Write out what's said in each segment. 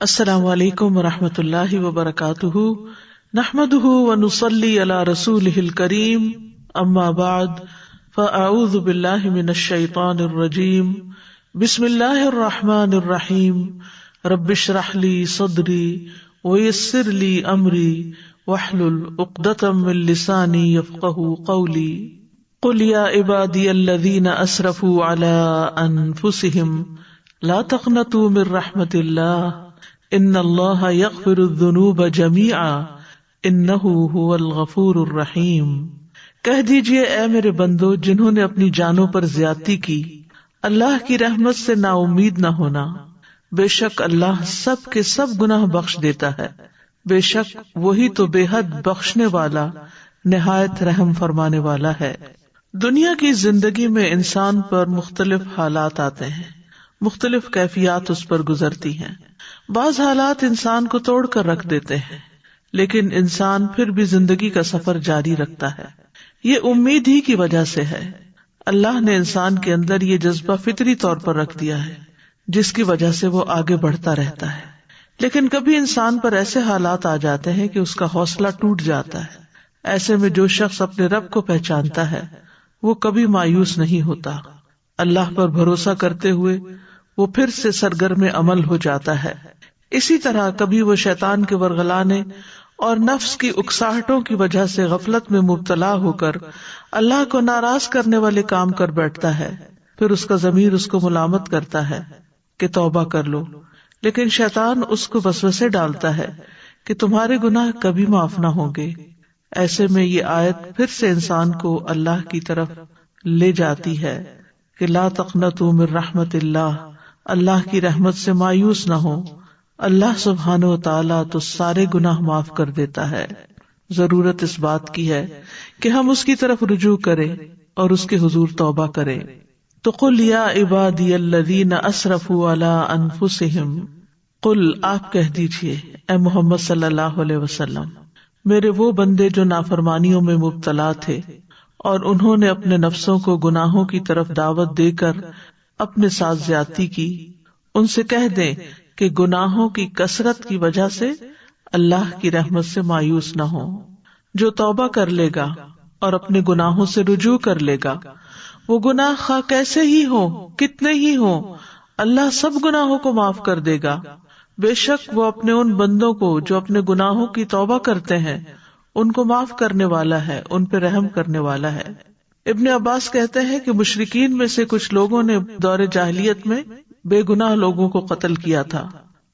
السلام علیکم ورحمۃ اللہ وبرکاتہ، نحمده ونصلی علی رسولہ الکریم، اما بعد فاعوذ باللہ من الشیطان الرجیم، بسم اللہ الرحمن الرحیم، رب اشرح لی صدری ویسر لی امری واحلل عقدۃ من لسانی یفقہوا قولی، قل یا عبادی الذین اسرفوا علی انفسہم لا تقنطوا من رحمۃ اللہ ان اللہ یغفر الذنوب جمیعا انہ ھو الغفور الرحیم۔ کہہ دیجئے اے میرے بندو جنہوں نے اپنی جانوں پر زیادتی کی، اللہ کی رحمت سے نا امید نہ ہونا، بے شک اللہ سب کے سب گناہ بخش دیتا ہے، بے شک وہی تو بے حد بخشنے والا نہایت رحم فرمانے والا ہے۔ دنیا کی زندگی میں انسان پر مختلف حالات آتے ہیں، مختلف کیفیات اس پر گزرتی ہیں۔ بعض حالات انسان کو توڑ کر رکھ دیتے ہیں، لیکن انسان پھر بھی زندگی کا سفر جاری رکھتا ہے۔ یہ امید ہی کی وجہ سے ہے۔ اللہ نے انسان کے اندر یہ جذبہ فطری طور پر رکھ دیا ہے، جس کی وجہ سے وہ آگے بڑھتا رہتا ہے۔ لیکن کبھی انسان پر ایسے حالات آ جاتے ہیں کہ اس کا حوصلہ ٹوٹ جاتا ہے۔ ایسے میں جو شخص اپنے رب کو پہچانتا ہے وہ کبھی مایوس نہیں ہوتا، اللہ پر بھروسہ کرتے ہوئے وہ پھر سے سرگرم عمل ہو جاتا ہے۔ اسی طرح کبھی وہ شیطان کے ورغلانے اور نفس کی اکساہٹوں کی وجہ سے غفلت میں مبتلا ہو کر اللہ کو ناراض کرنے والے کام کر بیٹھتا ہے، پھر اس کا ضمیر اس کو ملامت کرتا ہے کہ توبہ کر لو، لیکن شیطان اس کو وسوسے ڈالتا ہے کہ تمہارے گناہ کبھی معاف نہ ہوں گے۔ ایسے میں یہ آیت پھر سے انسان کو اللہ کی طرف لے جاتی ہے کہ لا تقنطوا من رحمت اللہ، اللہ کی رحمت سے مایوس نہ ہو، اللہ سبحانہ و تعالیٰ تو سارے گناہ معاف کر دیتا ہے۔ ضرورت اس بات کی ہے کہ ہم اس کی طرف رجوع کریں اور اس کے حضور توبہ کریں۔ تو قل یا عبادی الذین اسرفوا علی انفسہم، قل آپ کہہ دیجئے اے محمد صلی اللہ علیہ وسلم، میرے وہ بندے جو نافرمانیوں میں مبتلا تھے اور انہوں نے اپنے نفسوں کو گناہوں کی طرف دعوت دے کر اپنے ساتھ زیادتی کی، ان سے کہہ دیں کہ گناہوں کی کثرت کی وجہ سے اللہ کی رحمت سے مایوس نہ ہو۔ جو توبہ کر لے گا اور اپنے گناہوں سے رجوع کر لے گا، وہ گناہ خواہ کیسے ہی ہو، کتنے ہی ہو، اللہ سب گناہوں کو معاف کر دے گا۔ بے شک وہ اپنے ان بندوں کو جو اپنے گناہوں کی توبہ کرتے ہیں ان کو معاف کرنے والا ہے، ان پہ رحم کرنے والا ہے۔ ابن عباس کہتے ہیں کہ مشرکین میں سے کچھ لوگوں نے دور جاہلیت میں بے گناہ لوگوں کو قتل کیا تھا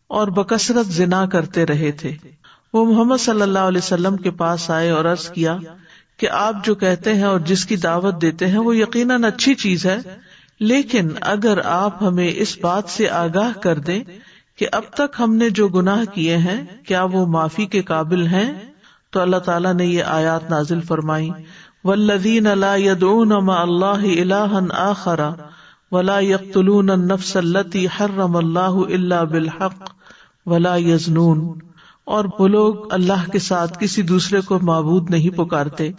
اور بکثرت زنا کرتے رہے تھے۔ وہ محمد صلی اللہ علیہ وسلم کے پاس آئے اور عرض کیا کہ آپ جو کہتے ہیں اور جس کی دعوت دیتے ہیں وہ یقیناً اچھی چیز ہے، لیکن اگر آپ ہمیں اس بات سے آگاہ کر دیں کہ اب تک ہم نے جو گناہ کیے ہیں کیا وہ معافی کے قابل ہیں، تو اللہ تعالیٰ نے یہ آیات نازل فرمائی، والذین لا يدعون مع اللہ الہا آخر ولا يقتلون النفس التي حرم اللہ الا بالحق ولا يزنون، اور وہ لوگ اللہ کے ساتھ کسی دوسرے کو معبود نہیں پکارتے،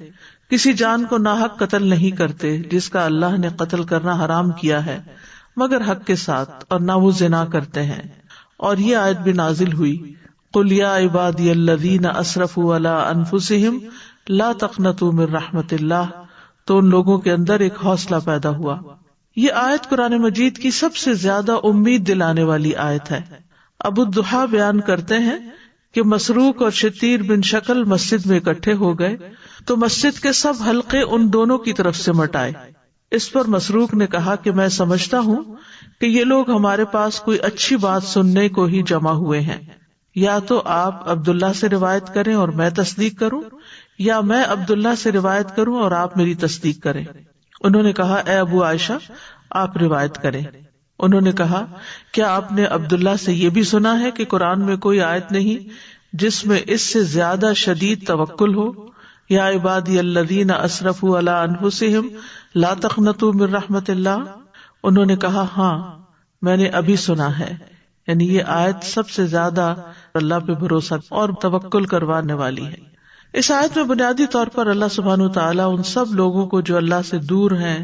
کسی جان کو ناحق قتل نہیں کرتے جس کا اللہ نے قتل کرنا حرام کیا ہے مگر حق کے ساتھ، اور نہ وہ زنا کرتے ہیں۔ اور یہ آیت بھی نازل ہوئی، قل یا عبادی الذین اسرفوا علی انفسہم لا تقنطوا من رحمت اللہ، تو ان لوگوں کے اندر ایک حوصلہ پیدا ہوا۔ یہ آیت قرآن مجید کی سب سے زیادہ امید دلانے والی آیت ہے۔ ابو الضحیٰ بیان کرتے ہیں کہ مسروق اور شتیر بن شکل مسجد میں اکٹھے ہو گئے تو مسجد کے سب حلقے ان دونوں کی طرف سے مٹائے۔ اس پر مسروق نے کہا کہ میں سمجھتا ہوں کہ یہ لوگ ہمارے پاس کوئی اچھی بات سننے کو ہی جمع ہوئے ہیں، یا تو آپ عبداللہ سے روایت کریں اور میں تصدیق کروں، یا میں عبداللہ سے روایت کروں اور آپ میری تصدیق کریں۔ انہوں نے کہا اے ابو عائشہ آپ روایت کریں۔ انہوں نے کہا کیا آپ نے عبداللہ سے یہ بھی سنا ہے کہ قرآن میں کوئی آیت نہیں جس میں اس سے زیادہ شدید توکل ہو، یا عبادی الذین اسرفوا علی انفسہم لا تقنطوا من رحمت اللہ؟ انہوں نے کہا ہاں میں نے ابھی سنا ہے، یعنی یہ آیت سب سے زیادہ اللہ پہ بھروسہ اور توکل کروانے والی ہے۔ اس آیت میں بنیادی طور پر اللہ سبحانہ وتعالیٰ ان سب لوگوں کو جو اللہ سے دور ہیں،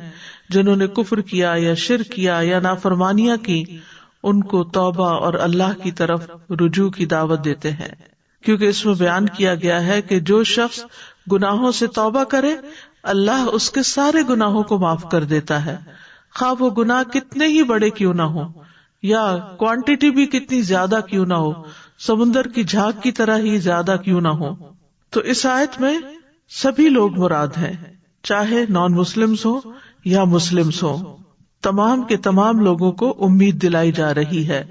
جنہوں نے کفر کیا یا شرک کیا یا نافرمانیاں کی، ان کو توبہ اور اللہ کی طرف رجوع کی دعوت دیتے ہیں، کیونکہ اس میں بیان کیا گیا ہے کہ جو شخص گناہوں سے توبہ کرے اللہ اس کے سارے گناہوں کو معاف کر دیتا ہے، خواہ وہ گناہ کتنے ہی بڑے کیوں نہ ہو یا کوانٹٹی بھی کتنی زیادہ کیوں نہ ہو، سمندر کی جھاگ کی طرح ہی زیادہ کیوں نہ ہو۔ تو اس آیت میں سبھی لوگ مراد ہیں، چاہے نان مسلمز ہو یا مسلمز ہو، تمام کے تمام لوگوں کو امید دلائی جا رہی ہے۔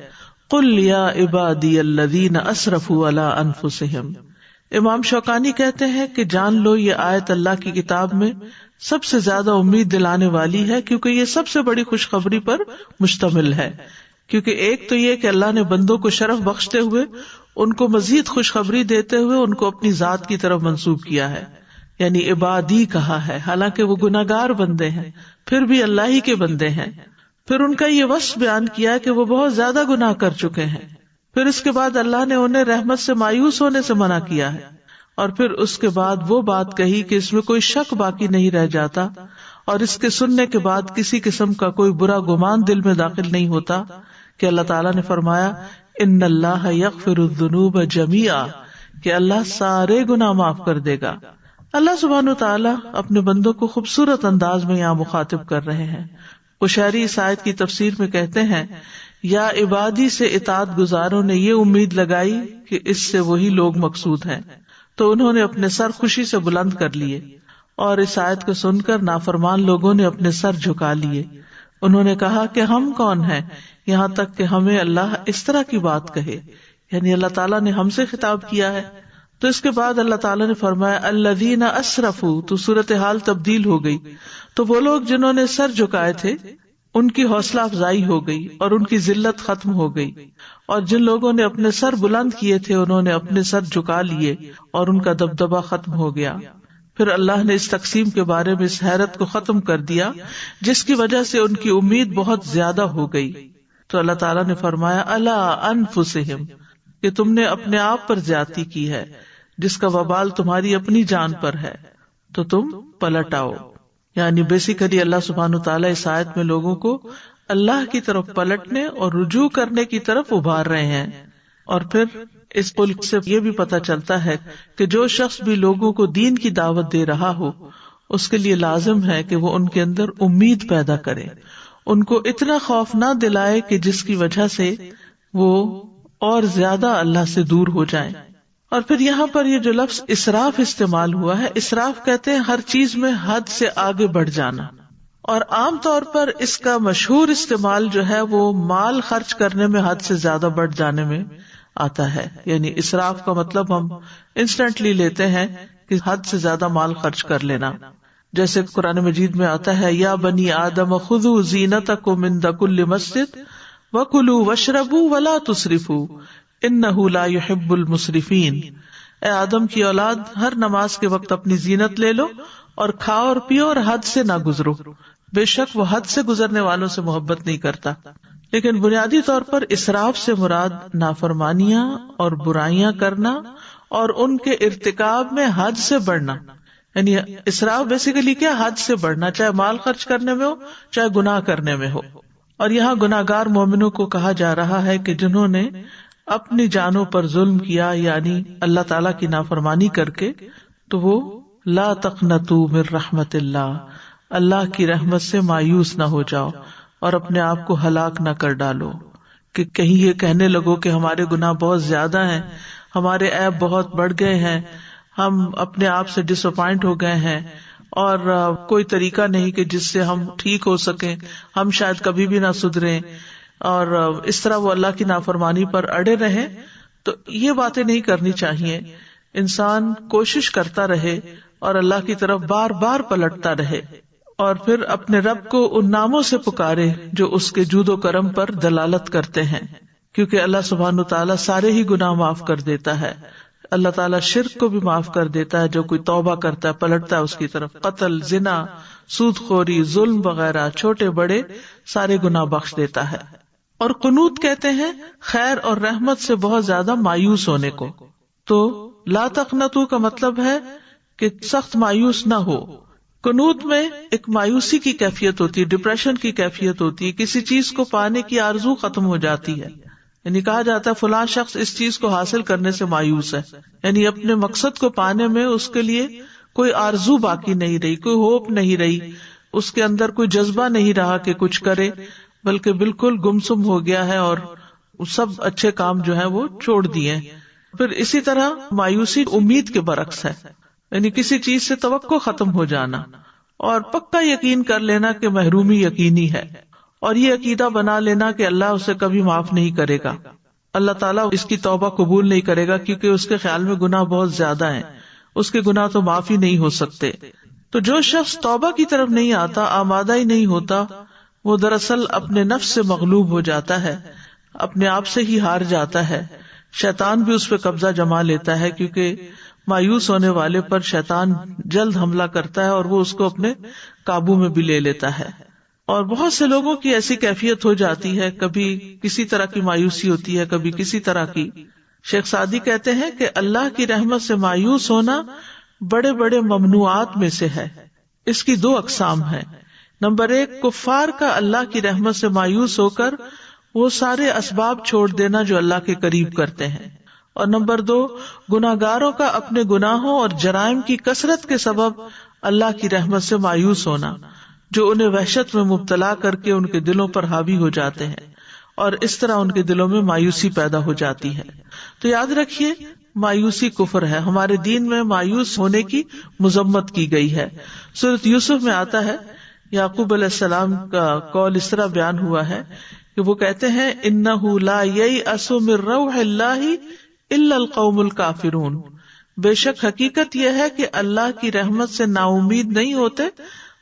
قل یا عبادی الذین اسرفوا علی انفسہم۔ امام شوکانی کہتے ہیں کہ جان لو یہ آیت اللہ کی کتاب میں سب سے زیادہ امید دلانے والی ہے، کیونکہ یہ سب سے بڑی خوشخبری پر مشتمل ہے۔ کیونکہ ایک تو یہ کہ اللہ نے بندوں کو شرف بخشتے ہوئے ان کو مزید خوشخبری دیتے ہوئے ان کو اپنی ذات کی طرف منسوب کیا ہے، یعنی عبادی کہا ہے، حالانکہ وہ گناہگار بندے ہیں پھر بھی اللہ ہی کے بندے ہیں۔ پھر ان کا یہ وصف بیان کیا کہ وہ بہت زیادہ گناہ کر چکے ہیں، پھر اس کے بعد اللہ نے انہیں رحمت سے مایوس ہونے سے منع کیا ہے، اور پھر اس کے بعد وہ بات کہی کہ اس میں کوئی شک باقی نہیں رہ جاتا، اور اس کے سننے کے بعد کسی قسم کا کوئی برا گمان دل میں داخل نہیں ہوتا کہ اللہ تعالیٰ نے فرمایا ان اللہ یغفر الذنوب جميعا، کہ اللہ سارے گناہ معاف کر دے گا۔ اللہ سبحانہ وتعالیٰ اپنے بندوں کو خوبصورت انداز میں یہاں مخاطب کر رہے ہیں۔ قشیری اس آیت کی تفسیر میں کہتے ہیں یا عبادی سے اطاعت گزاروں نے یہ امید لگائی کہ اس سے وہی لوگ مقصود ہیں، تو انہوں نے اپنے سر خوشی سے بلند کر لیے، اور اس آیت کو سن کر نافرمان لوگوں نے اپنے سر جھکا لیے۔ انہوں نے کہا کہ ہم کون ہیں یہاں تک کہ ہمیں اللہ اس طرح کی بات کہے، یعنی اللہ تعالیٰ نے ہم سے خطاب کیا ہے۔ تو اس کے بعد اللہ تعالیٰ نے فرمایا الذین اسرفوا، تو صورتحال تبدیل ہو گئی، تو وہ لوگ جنہوں نے سر جھکائے تھے ان کی حوصلہ افزائی ہو گئی اور ان کی ذلت ختم ہو گئی، اور جن لوگوں نے اپنے سر بلند کیے تھے انہوں نے اپنے سر جھکا لیے اور ان کا دبدبہ ختم ہو گیا۔ پھر اللہ نے اس تقسیم کے بارے میں اس حیرت کو ختم کر دیا جس کی وجہ سے ان کی امید بہت زیادہ ہو گئی۔ تو اللہ تعالیٰ نے فرمایا الا انفسہم، کہ تم نے اپنے آپ پر زیادتی کی ہے جس کا وبال تمہاری اپنی جان پر ہے، تو تم پلٹ آؤ۔ یعنی بیسیکلی اللہ سبحانہ وتعالیٰ اس آیت میں لوگوں کو اللہ کی طرف پلٹنے اور رجوع کرنے کی طرف ابھار رہے ہیں۔ اور پھر اس قول سے یہ بھی پتہ چلتا ہے کہ جو شخص بھی لوگوں کو دین کی دعوت دے رہا ہو اس کے لیے لازم ہے کہ وہ ان کے اندر امید پیدا کرے، ان کو اتنا خوف نہ دلائے کہ جس کی وجہ سے وہ اور زیادہ اللہ سے دور ہو جائیں۔ اور پھر یہاں پر یہ جو لفظ اسراف استعمال ہوا ہے، اسراف کہتے ہیں ہر چیز میں حد سے آگے بڑھ جانا، اور عام طور پر اس کا مشہور استعمال جو ہے وہ مال خرچ کرنے میں حد سے زیادہ بڑھ جانے میں آتا ہے۔ یعنی اسراف کا مطلب ہم انسٹنٹلی لیتے ہیں کہ حد سے زیادہ مال خرچ کر لینا، جیسے قرآن مجید میں آتا ہے یا بنی آدم خذوا زینتکم عند کل مسجد وکلوا واشربوا ولا تسرفوا انہ لا یحب المسرفین۔ اے آدم کی اولاد، ہر نماز کے وقت اپنی زینت لے لو اور کھاؤ اور پیو اور حد سے نہ گزرو، بے شک وہ حد سے گزرنے والوں سے محبت نہیں کرتا۔ لیکن بنیادی طور پر اسراف سے مراد نافرمانیاں اور برائیاں کرنا اور ان کے ارتکاب میں حد سے بڑھنا، یعنی اسراف بیسیکلی کیا، حد سے بڑھنا، چاہے مال خرچ کرنے میں ہو چاہے گناہ کرنے میں ہو۔ اور یہاں گناہگار مومنوں کو کہا جا رہا ہے کہ جنہوں نے اپنی جانوں پر ظلم کیا، یعنی اللہ تعالیٰ کی نافرمانی کر کے، تو وہ لا تقنطوا من رحمت اللہ، اللہ کی رحمت سے مایوس نہ ہو جاؤ اور اپنے آپ کو ہلاک نہ کر ڈالو کہ کہیں یہ کہنے لگو کہ ہمارے گناہ بہت زیادہ ہیں، ہمارے عیب بہت بڑھ گئے ہیں، ہم اپنے آپ سے ڈس اپوائنٹ ہو گئے ہیں اور کوئی طریقہ نہیں کہ جس سے ہم ٹھیک ہو سکیں، ہم شاید کبھی بھی نہ سدھریں، اور اس طرح وہ اللہ کی نافرمانی پر اڑے رہیں۔ تو یہ باتیں نہیں کرنی چاہیے۔ انسان کوشش کرتا رہے اور اللہ کی طرف بار بار پلٹتا رہے، اور پھر اپنے رب کو ان ناموں سے پکارے جو اس کے جود و کرم پر دلالت کرتے ہیں، کیونکہ اللہ سبحانہ وتعالیٰ سارے ہی گناہ معاف کر دیتا ہے۔ اللہ تعالیٰ شرک کو بھی معاف کر دیتا ہے، جو کوئی توبہ کرتا ہے پلٹتا ہے اس کی طرف، قتل، زنا، سود خوری، ظلم وغیرہ چھوٹے بڑے سارے گناہ بخش دیتا ہے۔ اور قنوت کہتے ہیں خیر اور رحمت سے بہت زیادہ مایوس ہونے کو۔ تو لا تقنطوا کا مطلب ہے کہ سخت مایوس نہ ہو، قنوت میں ایک مایوسی کی کیفیت ہوتی ہے، ڈپریشن کی کیفیت ہوتی ہے، کسی چیز کو پانے کی آرزو ختم ہو جاتی ہے، یعنی کہا جاتا ہے فلاں شخص اس چیز کو حاصل کرنے سے مایوس ہے، یعنی اپنے مقصد کو پانے میں اس کے لیے کوئی آرزو باقی نہیں رہی، کوئی ہوپ نہیں رہی، اس کے اندر کوئی جذبہ نہیں رہا کہ کچھ کرے، بلکہ بالکل گمسم ہو گیا ہے اور سب اچھے کام جو ہے وہ چھوڑ دیے۔ پھر اسی طرح مایوسی امید کے برعکس ہے، یعنی کسی چیز سے توقع ختم ہو جانا اور پکا یقین کر لینا کہ محرومی یقینی ہے، اور یہ عقیدہ بنا لینا کہ اللہ اسے کبھی معاف نہیں کرے گا، اللہ تعالیٰ اس کی توبہ قبول نہیں کرے گا کیونکہ اس کے خیال میں گناہ بہت زیادہ ہیں، اس کے گناہ تو معاف ہی نہیں ہو سکتے۔ تو جو شخص توبہ کی طرف نہیں آتا، آمادہ ہی نہیں ہوتا، وہ دراصل اپنے نفس سے مغلوب ہو جاتا ہے، اپنے آپ سے ہی ہار جاتا ہے، شیطان بھی اس پہ قبضہ جما لیتا ہے، کیونکہ مایوس ہونے والے پر شیطان جلد حملہ کرتا ہے اور وہ اس کو اپنے قابو میں بھی لے لیتا ہے۔ اور بہت سے لوگوں کی ایسی کیفیت ہو جاتی ہے، کبھی کسی طرح کی مایوسی ہوتی ہے، کبھی کسی طرح کی۔ شیخ سعدی کہتے ہیں کہ اللہ کی رحمت سے مایوس ہونا بڑے بڑے ممنوعات میں سے ہے۔ اس کی دو اقسام ہیں، نمبر ایک، کفار کا اللہ کی رحمت سے مایوس ہو کر وہ سارے اسباب چھوڑ دینا جو اللہ کے قریب کرتے ہیں، اور نمبر دو، گناہگاروں کا اپنے گناہوں اور جرائم کی کثرت کے سبب اللہ کی رحمت سے مایوس ہونا، جو انہیں وحشت میں مبتلا کر کے ان کے دلوں پر حاوی ہو جاتے ہیں، اور اس طرح ان کے دلوں میں مایوسی پیدا ہو جاتی ہے۔ تو یاد رکھیے، مایوسی کفر ہے، ہمارے دین میں مایوس ہونے کی مذمت کی گئی ہے۔ سورۃ یوسف میں آتا ہے، یعقوب علیہ السلام کا قول اس طرح بیان ہوا ہے کہ وہ کہتے ہیں انہ لا ییأس من روح اللہ الا القوم الکافرون، بے شک حقیقت یہ ہے کہ اللہ کی رحمت سے نا امید نہیں ہوتے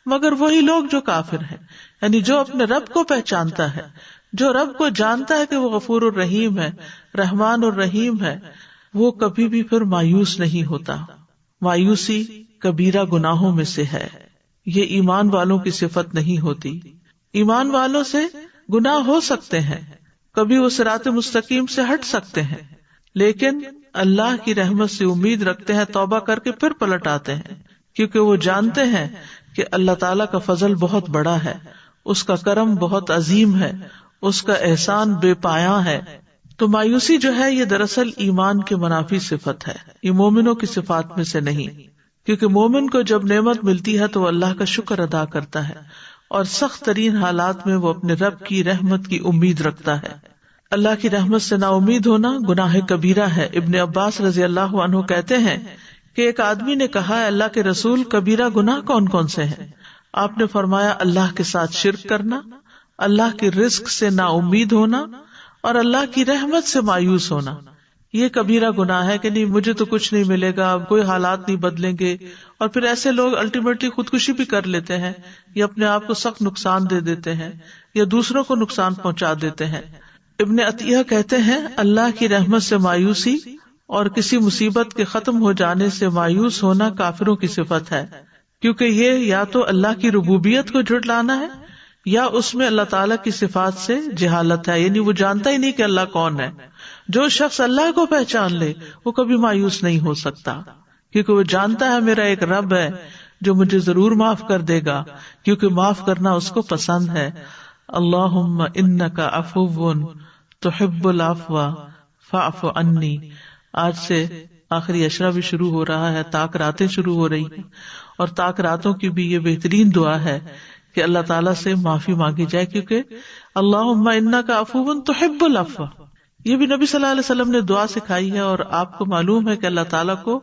مگر وہی لوگ جو کافر ہیں، یعنی جو اپنے رب کو پہچانتا ہے، جو رب کو جانتا ہے کہ وہ غفور الرحیم ہے، رحمان الرحیم ہے، وہ کبھی بھی پھر مایوس نہیں ہوتا۔ مایوسی کبیرہ گناہوں میں سے ہے، یہ ایمان والوں کی صفت نہیں ہوتی۔ ایمان والوں سے گناہ ہو سکتے ہیں، کبھی وہ صراط مستقیم سے ہٹ سکتے ہیں، لیکن اللہ کی رحمت سے امید رکھتے ہیں، توبہ کر کے پھر پلٹ آتے ہیں، کیونکہ وہ جانتے ہیں کہ اللہ تعالیٰ کا فضل بہت بڑا ہے، اس کا کرم بہت عظیم ہے، اس کا احسان بے پایاں ہے۔ تو مایوسی جو ہے یہ دراصل ایمان کے منافی صفت ہے، یہ مومنوں کی صفات میں سے نہیں، کیونکہ مومن کو جب نعمت ملتی ہے تو وہ اللہ کا شکر ادا کرتا ہے، اور سخت ترین حالات میں وہ اپنے رب کی رحمت کی امید رکھتا ہے۔ اللہ کی رحمت سے نا امید ہونا گناہ کبیرہ ہے۔ ابن عباس رضی اللہ عنہ کہتے ہیں کہ ایک آدمی نے کہا، اللہ کے رسول، کبیرہ گناہ کون کون سے ہیں؟ آپ نے فرمایا، اللہ کے ساتھ شرک کرنا، اللہ کے رزق سے نا امید ہونا، اور اللہ کی رحمت سے مایوس ہونا۔ یہ کبیرہ گناہ ہے کہ نہیں مجھے تو کچھ نہیں ملے گا، کوئی حالات نہیں بدلیں گے، اور پھر ایسے لوگ الٹیمیٹلی خودکشی بھی کر لیتے ہیں، یا اپنے آپ کو سخت نقصان دے دیتے ہیں، یا دوسروں کو نقصان پہنچا دیتے ہیں۔ ابن عطیہ کہتے ہیں، اللہ کی رحمت سے مایوسی اور کسی مصیبت کے ختم ہو جانے سے مایوس ہونا کافروں کی صفت ہے، کیونکہ یہ یا تو اللہ کی ربوبیت کو جھٹلانا ہے یا اس میں اللہ تعالیٰ کی صفات سے جہالت ہے، یعنی وہ جانتا ہی نہیں کہ اللہ کون ہے۔ جو شخص اللہ کو پہچان لے وہ کبھی مایوس نہیں ہو سکتا، کیونکہ وہ جانتا ہے میرا ایک رب ہے جو مجھے ضرور معاف کر دے گا، کیونکہ معاف کرنا اس کو پسند ہے۔ اللہم انک عفو تحب العفو فاعف عنی۔ آج سے آخری عشرہ بھی شروع ہو رہا ہے، طاق راتیں شروع ہو رہی ہیں، اور طاق راتوں کی بھی یہ بہترین دعا ہے کہ اللہ تعالیٰ سے معافی مانگی جائے، کیونکہ اللہم انک عفو تحب العفو، یہ بھی نبی صلی اللہ علیہ وسلم نے دعا سکھائی ہے، اور آپ کو معلوم ہے کہ اللہ تعالیٰ کو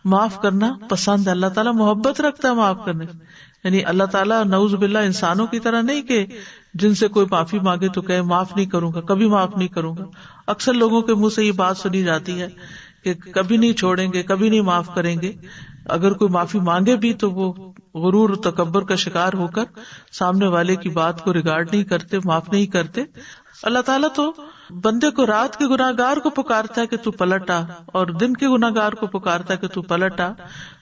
معاف کرنا پسند ہے، اللہ تعالیٰ محبت رکھتا ہے معاف کرنے، یعنی اللہ تعالیٰ نعوذ باللہ انسانوں کی طرح نہیں کہ جن سے کوئی معافی مانگے تو کہے معاف نہیں کروں گا، کبھی معاف نہیں کروں گا۔ اکثر لوگوں کے منہ سے یہ بات سنی جاتی ہے کہ کبھی نہیں چھوڑیں گے، کبھی نہیں معاف کریں گے۔ اگر کوئی معافی مانگے بھی تو وہ غرور و تکبر کا شکار ہو کر سامنے والے کی بات کو ریگارڈ نہیں کرتے، معاف نہیں کرتے۔ اللہ تعالیٰ تو بندے کو رات کے گناہگار کو پکارتا ہے کہ تو پلٹ آ، اور دن کے گناہگار کو پکارتا ہے کہ تو پلٹ آ۔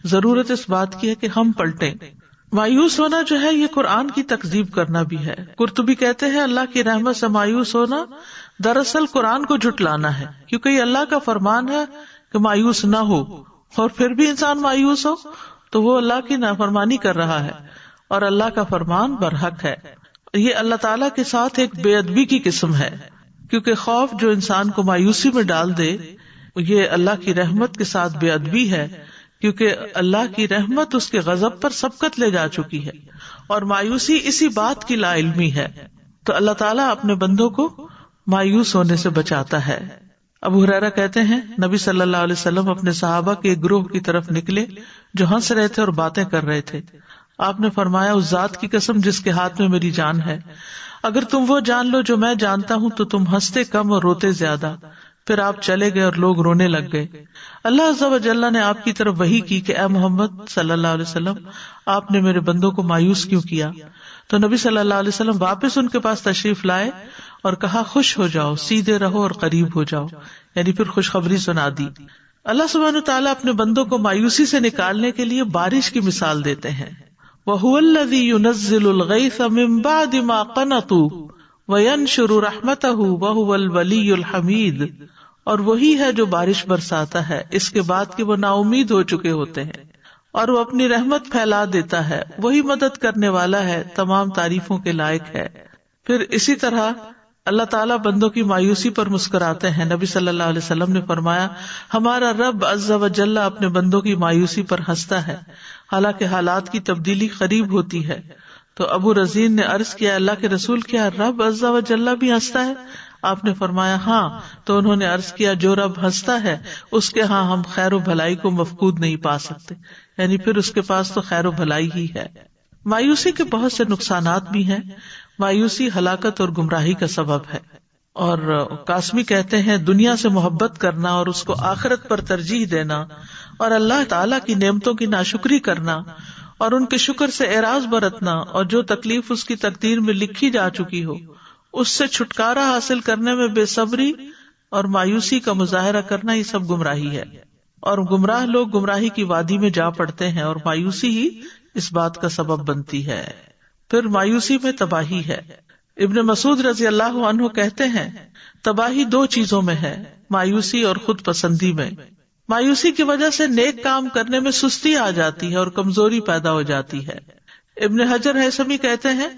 ضرورت اس بات کی ہے کہ ہم پلٹیں۔ مایوس ہونا جو ہے یہ قرآن کی تکذیب کرنا بھی ہے۔ قرطبی کہتے ہیں اللہ کی رحمت سے مایوس ہونا دراصل قرآن کو جھٹلانا ہے، کیونکہ یہ اللہ کا فرمان ہے کہ مایوس نہ ہو، اور پھر بھی انسان مایوس ہو تو وہ اللہ کی نافرمانی کر رہا ہے اور اللہ کا فرمان برحق ہے. یہ اللہ تعالیٰ کے ساتھ ایک بے ادبی کی قسم ہے، کیونکہ خوف جو انسان کو مایوسی میں ڈال دے یہ اللہ کی رحمت کے ساتھ بے ادبی ہے، کیونکہ اللہ کی رحمت اس کے غضب پر سبقت لے جا چکی ہے اور مایوسی اسی بات کی لا علمی ہے. تو اللہ تعالیٰ اپنے بندوں کو مایوس ہونے سے بچاتا ہے. ابو ہریرہ کہتے ہیں نبی صلی اللہ علیہ وسلم اپنے صحابہ کے ایک گروہ کی طرف نکلے جو ہنس رہے تھے اور باتیں کر رہے تھے. آپ نے فرمایا اس ذات کی قسم جس کے ہاتھ میں میری جان ہے، اگر تم وہ جان لو جو میں جانتا ہوں تو تم ہنستے کم اور روتے زیادہ. پھر آپ چلے گئے اور لوگ رونے لگ گئے. اللہ عز و جل نے آپ کی طرف وحی کی کہ اے محمد صلی اللہ علیہ وسلم آپ نے میرے بندوں کو مایوس کیوں کیا؟ تو نبی صلی اللہ علیہ وسلم واپس ان کے پاس تشریف لائے اور کہا خوش ہو جاؤ، سیدھے رہو اور قریب ہو جاؤ، یعنی پھر خوشخبری سنا دی. اللہ سبحانہ تعالیٰ اپنے بندوں کو مایوسی سے نکالنے کے لیے بارش کی مثال دیتے ہیں. وَهُوَ الَّذِي يُنَزِّلُ الْغَيْثَ مِن بَعْدِ مَا قَنَطُوا وَيَنشُرُ رَحْمَتَهُ وَهُوَ الْوَلِيُّ الْحَمِيدُ، اور وہی ہے جو بارش برساتا ہے اس کے بعد کہ وہ نا امید ہو چکے ہوتے ہیں، اور وہ اپنی رحمت پھیلا دیتا ہے، وہی مدد کرنے والا ہے، تمام تعریفوں کے لائق ہے. پھر اسی طرح اللہ تعالیٰ بندوں کی مایوسی پر مسکراتے ہیں. نبی صلی اللہ علیہ وسلم نے فرمایا ہمارا رب عز و جل اپنے بندوں کی مایوسی پر ہنستا ہے حالانکہ حالات کی تبدیلی قریب ہوتی ہے. تو ابو رزین نے عرض کیا اللہ کے رسول کیا رب عز و جل بھی ہنستا ہے؟ آپ نے فرمایا ہاں. تو انہوں نے عرض کیا جو رب ہنستا ہے اس کے ہاں ہم خیر و بھلائی کو مفقود نہیں پا سکتے، یعنی پھر اس کے پاس تو خیر و بھلائی ہی ہے. مایوسی کے بہت سے نقصانات بھی ہیں. مایوسی ہلاکت اور گمراہی کا سبب ہے. اور قاسمی کہتے ہیں دنیا سے محبت کرنا اور اس کو آخرت پر ترجیح دینا اور اللہ تعالیٰ کی نعمتوں کی ناشکری کرنا اور ان کے شکر سے اعراض برتنا اور جو تکلیف اس کی تقدیر میں لکھی جا چکی ہو اس سے چھٹکارا حاصل کرنے میں بے صبری اور مایوسی کا مظاہرہ کرنا، یہ سب گمراہی ہے. اور گمراہ لوگ گمراہی کی وادی میں جا پڑتے ہیں اور مایوسی ہی اس بات کا سبب بنتی ہے. پھر مایوسی میں تباہی ہے. ابن مسعود رضی اللہ عنہ کہتے ہیں تباہی دو چیزوں میں ہے، مایوسی اور خود پسندی میں. مایوسی کی وجہ سے نیک کام کرنے میں سستی آ جاتی ہے اور کمزوری پیدا ہو جاتی ہے. ابن حجر ہیثمی کہتے ہیں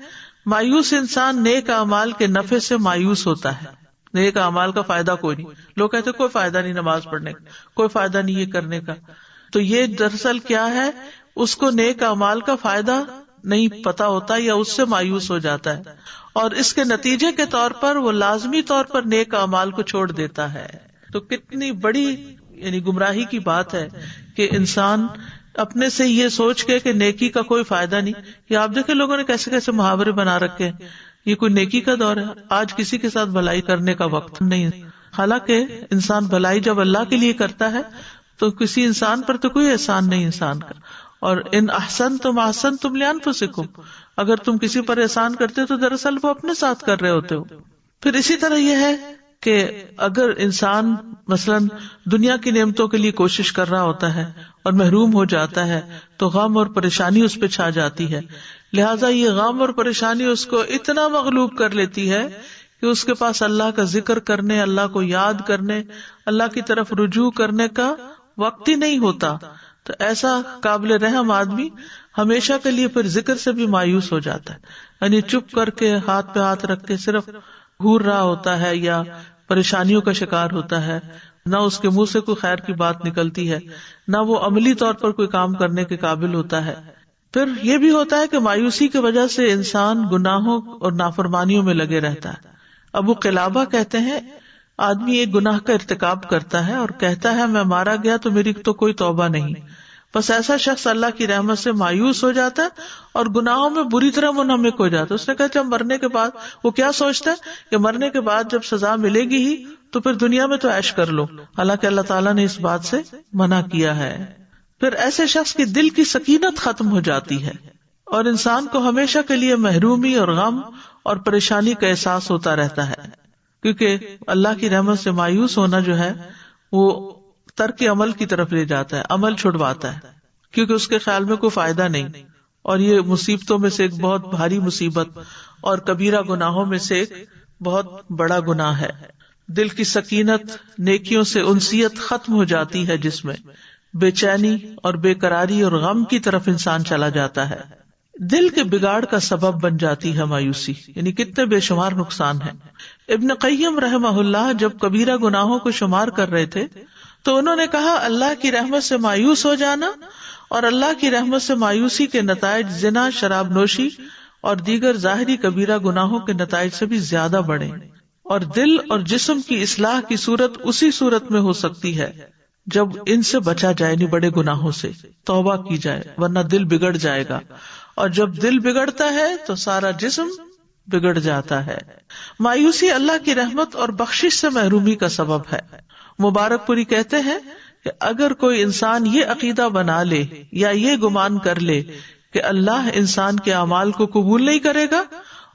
مایوس انسان نیک اعمال کے نفع سے مایوس ہوتا ہے. نیک اعمال کا فائدہ کوئی نہیں. لوگ کہتے کوئی فائدہ نہیں نماز پڑھنے کا، کوئی فائدہ نہیں یہ کرنے کا. تو یہ دراصل کیا ہے، اس کو نیک اعمال کا فائدہ نہیں پتا ہوتا یا اس سے مایوس ہو جاتا ہے اور اس کے نتیجے کے طور پر وہ لازمی طور پر نیک اعمال کو چھوڑ دیتا ہے. تو کتنی بڑی یعنی گمراہی کی بات ہے کہ انسان اپنے سے یہ سوچ کے کہ نیکی کا کوئی فائدہ نہیں. یا آپ دیکھیں لوگوں نے کیسے کیسے محاورے بنا رکھے ہیں، یہ کوئی نیکی کا دور ہے، آج کسی کے ساتھ بھلائی کرنے کا وقت نہیں. حالانکہ انسان بھلائی جب اللہ کے لیے کرتا ہے تو کسی انسان پر تو کوئی احسان نہیں انسان کا. اور ان احسنتم احسنتم لانفسکم، اگر تم کسی پر احسان کرتے تو دراصل وہ اپنے ساتھ کر رہے ہوتے ہو. پھر اسی طرح یہ ہے کہ اگر انسان مثلاً دنیا کی نعمتوں کے لیے کوشش کر رہا ہوتا ہے اور محروم ہو جاتا ہے تو غم اور پریشانی اس پہ چھا جاتی ہے. لہٰذا یہ غم اور پریشانی اس کو اتنا مغلوب کر لیتی ہے کہ اس کے پاس اللہ کا ذکر کرنے، اللہ کو یاد کرنے، اللہ کی طرف رجوع کرنے کا وقت ہی نہیں ہوتا. تو ایسا قابل رحم آدمی ہمیشہ کے لیے پھر ذکر سے بھی مایوس ہو جاتا ہے، یعنی چپ کر کے ہاتھ پہ ہاتھ رکھ کے صرف گھور رہا ہوتا ہے یا پریشانیوں کا شکار ہوتا ہے. نہ اس کے منہ سے کوئی خیر کی بات نکلتی ہے، نہ وہ عملی طور پر کوئی کام کرنے کے قابل ہوتا ہے. پھر یہ بھی ہوتا ہے کہ مایوسی کی وجہ سے انسان گناہوں اور نافرمانیوں میں لگے رہتا ہے. ابو قلابہ کہتے ہیں آدمی ایک گناہ کا ارتکاب کرتا ہے اور کہتا ہے میں مارا گیا تو میری تو کوئی توبہ نہیں. بس ایسا شخص اللہ کی رحمت سے مایوس ہو جاتا ہے اور گناہوں میں بری طرح منہمک ہو جاتا ہے. اس نے کہا جب مرنے کے بعد وہ کیا سوچتا ہے کہ مرنے کے بعد جب سزا ملے گی ہی تو پھر دنیا میں تو عیش کر لو، حالانکہ اللہ تعالیٰ نے اس بات سے منع کیا ہے. پھر ایسے شخص کی دل کی سکینت ختم ہو جاتی ہے اور انسان کو ہمیشہ کے لیے محرومی اور غم اور پریشانی کا احساس ہوتا رہتا ہے، کیونکہ اللہ کی رحمت سے مایوس ہونا جو ہے وہ ترک عمل کی طرف لے جاتا ہے، عمل چھڑواتا ہے، کیونکہ اس کے خیال میں کوئی فائدہ نہیں. اور یہ مصیبتوں میں سے ایک بہت بھاری مصیبت اور کبیرہ گناہوں میں سے ایک بہت بڑا گناہ ہے. دل کی سکینت، نیکیوں سے انسیت ختم ہو جاتی ہے، جس میں بے چینی اور بے قراری اور غم کی طرف انسان چلا جاتا ہے. دل کے بگاڑ کا سبب بن جاتی ہے مایوسی، یعنی کتنے بے شمار نقصان ہیں. ابن قیم رحمہ اللہ جب کبیرہ گناہوں کو شمار کر رہے تھے تو انہوں نے کہا اللہ کی رحمت سے مایوس ہو جانا اور اللہ کی رحمت سے مایوسی کے نتائج زنا، شراب نوشی اور دیگر ظاہری کبیرہ گناہوں کے نتائج سے بھی زیادہ بڑے، اور دل اور جسم کی اصلاح کی صورت اسی صورت میں ہو سکتی ہے جب ان سے بچا جائے، نہیں بڑے گناہوں سے توبہ کی جائے، ورنہ دل بگڑ جائے گا، اور جب دل بگڑتا ہے تو سارا جسم بگڑ جاتا ہے. مایوسی اللہ کی رحمت اور بخشش سے محرومی کا سبب ہے. مبارک پوری کہتے ہیں کہ اگر کوئی انسان یہ عقیدہ بنا لے یا یہ گمان کر لے کہ اللہ انسان کے اعمال کو قبول نہیں کرے گا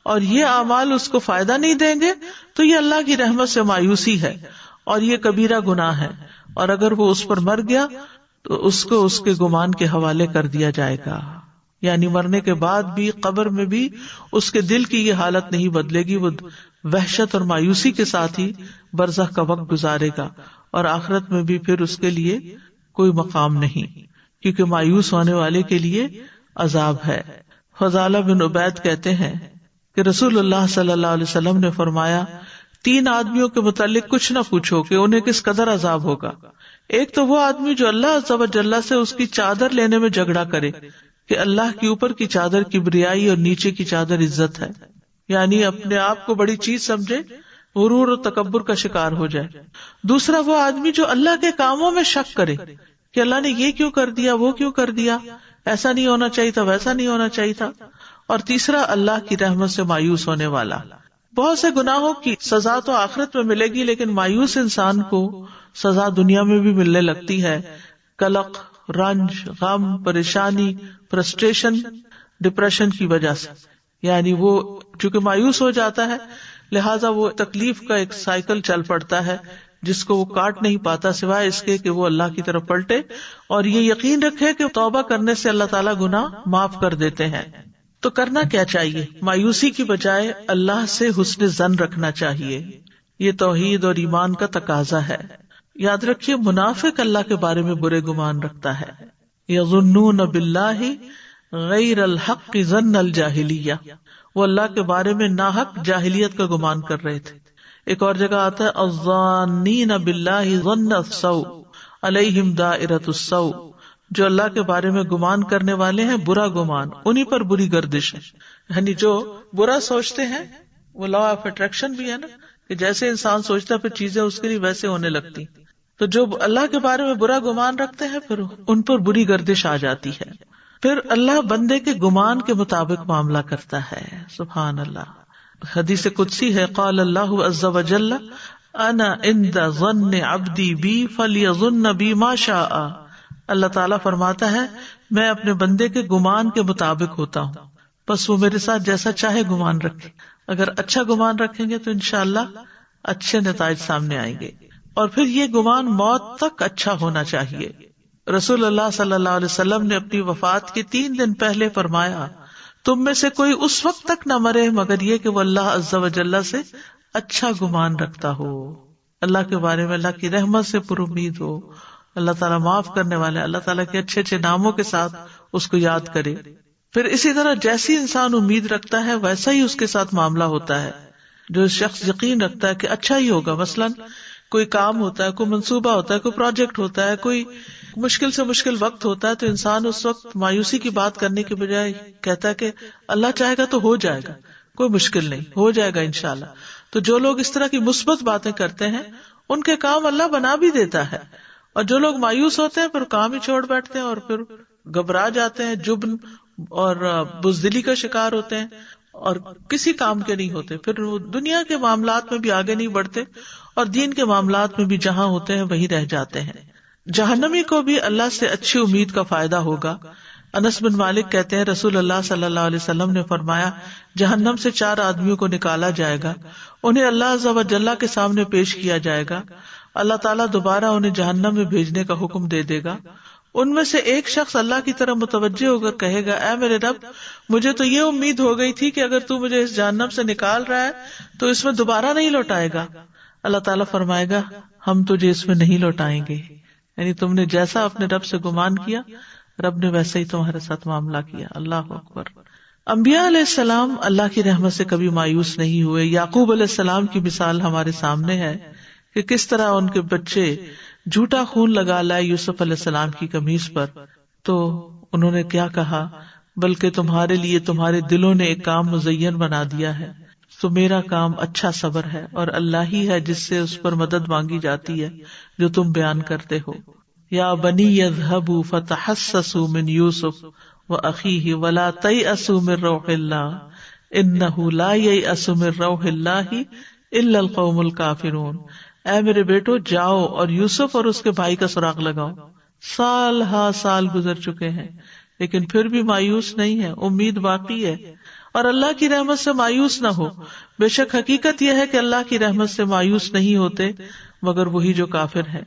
اور یہ اعمال اس کو فائدہ نہیں دیں گے تو یہ اللہ کی رحمت سے مایوسی ہے اور یہ کبیرہ گناہ ہے، اور اگر وہ اس پر مر گیا تو اس کو اس کے گمان کے حوالے کر دیا جائے گا. یعنی مرنے کے بعد بھی قبر میں بھی اس کے دل کی یہ حالت نہیں بدلے گی، وہ وحشت اور مایوسی کے ساتھ ہی برزخ کا وقت گزارے گا، اور آخرت میں بھی پھر اس کے لیے کوئی مقام نہیں، کیونکہ مایوس ہونے والے کے لیے عذاب ہے. فضالہ بن عبید کہتے ہیں کہ رسول اللہ صلی اللہ علیہ وسلم نے فرمایا 3 آدمیوں کے متعلق کچھ نہ پوچھو کہ انہیں کس قدر عذاب ہوگا. ایک تو وہ آدمی جو اللہ عز و جل سے اس کی چادر لینے میں جھگڑا کرے کہ اللہ کے اوپر کی چادر کبریائی اور نیچے کی چادر عزت ہے، یعنی اپنے آپ کو بڑی چیز سمجھے، غرور اور تکبر کا شکار ہو جائے. دوسرا وہ آدمی جو اللہ کے کاموں میں شک کرے کہ اللہ نے یہ کیوں کر دیا، وہ کیوں کر دیا، ایسا نہیں ہونا چاہیے تھا، ویسا نہیں ہونا چاہیے تھا. اور تیسرا اللہ کی رحمت سے مایوس ہونے والا. بہت سے گناہوں کی سزا تو آخرت میں ملے گی، لیکن مایوس انسان کو سزا دنیا میں بھی ملنے لگتی ہے. قلق، رنج، غم، پریشانی، فرسٹریشن، ڈپریشن کی وجہ سے. یعنی وہ چونکہ مایوس ہو جاتا ہے لہذا وہ تکلیف کا ایک سائیکل چل پڑتا ہے جس کو وہ کاٹ نہیں پاتا سوائے اس کے کہ وہ اللہ کی طرف پلٹے اور یہ یقین رکھے کہ توبہ کرنے سے اللہ تعالیٰ گناہ معاف کر دیتے ہیں. تو کرنا کیا چاہیے؟ مایوسی کی بجائے اللہ سے حسن ظن رکھنا چاہیے. یہ توحید اور ایمان کا تقاضا ہے. یاد رکھیے منافق اللہ کے بارے میں برے گمان رکھتا ہے. یظنون باللہ غیر الحق ظن الجاہلیہ، وہ اللہ کے بارے میں ناحق جاہلیت کا گمان کر رہے تھے. ایک اور جگہ آتا ہے الظانین باللہ ظن السوء علیہم دائرۃ السوء، جو اللہ کے بارے میں گمان کرنے والے ہیں برا گمان، انہی پر بری گردش ہے. یعنی جو برا سوچتے ہیں وہ لا آف اٹریکشن بھی ہے نا، کہ جیسے انسان سوچتا ہے پھر چیزیں اس کے لیے ویسے ہونے لگتی. تو جو اللہ کے بارے میں برا گمان رکھتے ہیں پھر ان پر بری گردش آ جاتی ہے. پھر اللہ بندے کے گمان کے مطابق معاملہ کرتا ہے. سبحان اللہ. حدیث قدسی ہے قال اللہ عز وجل انا عند ظن عبدی بی فلیظن بی ما شاء. اللہ تعالیٰ فرماتا ہے میں اپنے بندے کے گمان کے مطابق ہوتا ہوں، بس وہ میرے ساتھ جیسا چاہے گمان رکھے. اگر اچھا گمان رکھیں گے تو انشاءاللہ اچھے نتائج سامنے آئیں گے. اور پھر یہ گمان موت تک اچھا ہونا چاہیے. رسول اللہ صلی اللہ علیہ وسلم نے اپنی وفات کے 3 دن پہلے فرمایا تم میں سے کوئی اس وقت تک نہ مرے مگر یہ کہ وہ اللہ عز و جل سے اچھا گمان رکھتا ہو، اللہ کے بارے میں اللہ کی رحمت سے پر امید ہو، اللہ تعالیٰ معاف کرنے والے، اللہ تعالیٰ کے اچھے اچھے ناموں کے ساتھ اس کو یاد کرے. پھر اسی طرح جیسی انسان امید رکھتا ہے ویسا ہی اس کے ساتھ معاملہ ہوتا ہے. جو شخص یقین رکھتا ہے کہ اچھا ہی ہوگا، مثلاً کوئی کام ہوتا ہے، کوئی منصوبہ ہوتا ہے، کوئی پروجیکٹ ہوتا ہے، کوئی مشکل سے مشکل وقت ہوتا ہے، تو انسان اس وقت مایوسی کی بات کرنے کے بجائے کہتا ہے کہ اللہ چاہے گا تو ہو جائے گا، کوئی مشکل نہیں، ہو جائے گا انشاءاللہ. تو جو لوگ اس طرح کی مثبت باتیں کرتے ہیں ان کے کام اللہ بنا بھی دیتا ہے. اور جو لوگ مایوس ہوتے ہیں پھر کام ہی چھوڑ بیٹھتے ہیں اور پھر گھبرا جاتے ہیں، جبن اور بزدلی کا شکار ہوتے ہیں اور کسی کام کے نہیں ہوتے. پھر وہ دنیا کے معاملات میں بھی آگے نہیں بڑھتے اور دین کے معاملات میں بھی جہاں ہوتے ہیں وہیں رہ جاتے ہیں. جہنمی کو بھی اللہ سے اچھی امید کا فائدہ ہوگا. انس بن مالک کہتے ہیں رسول اللہ صلی اللہ علیہ وسلم نے فرمایا جہنم سے 4 آدمیوں کو نکالا جائے گا، انہیں اللہ عز و جل کے سامنے پیش کیا جائے گا، اللہ تعالیٰ دوبارہ انہیں جہنم میں بھیجنے کا حکم دے دے گا. ان میں سے ایک شخص اللہ کی طرف متوجہ ہو کر کہے گا اے میرے رب مجھے تو یہ امید ہو گئی تھی کہ اگر تو مجھے اس جہنم سے نکال رہا ہے تو اس میں دوبارہ نہیں لوٹائے گا. اللہ تعالیٰ فرمائے گا ہم تجھے اس میں نہیں لوٹائیں گے، یعنی تم نے جیسا اپنے رب سے گمان کیا رب نے ویسے ہی تمہارے ساتھ معاملہ کیا. اللہ اکبر. انبیاء علیہ السلام اللہ کی رحمت سے کبھی مایوس نہیں ہوئے. یعقوب علیہ السلام کی مثال ہمارے سامنے ہے کہ کس طرح ان کے بچے جھوٹا خون لگا لائے یوسف علیہ السلام کی قمیص پر، تو انہوں نے کیا کہا، بلکہ تمہارے لیے تمہارے دلوں نے ایک کام مزین بنا دیا ہے، تو میرا کام اچھا صبر ہے، اور اللہ ہی ہے جس سے اس پر مدد مانگی جاتی ہے جو تم بیان کرتے ہو. یا بنی اذهبوا فتحسسوا من یوسف واخیہ ولا تیأسوا من روح اللہ انہ لا ییأس من روح اللہ الا القوم الکافرون. اے میرے بیٹو جاؤ اور یوسف اور اس کے بھائی کا سراغ لگاؤ. سال ہا سال گزر چکے ہیں لیکن پھر بھی مایوس نہیں ہے، امید باقی ہے، اور اللہ کی رحمت سے مایوس نہ ہو. بے شک حقیقت یہ ہے کہ اللہ کی رحمت سے مایوس نہیں ہوتے مگر وہی جو کافر ہیں.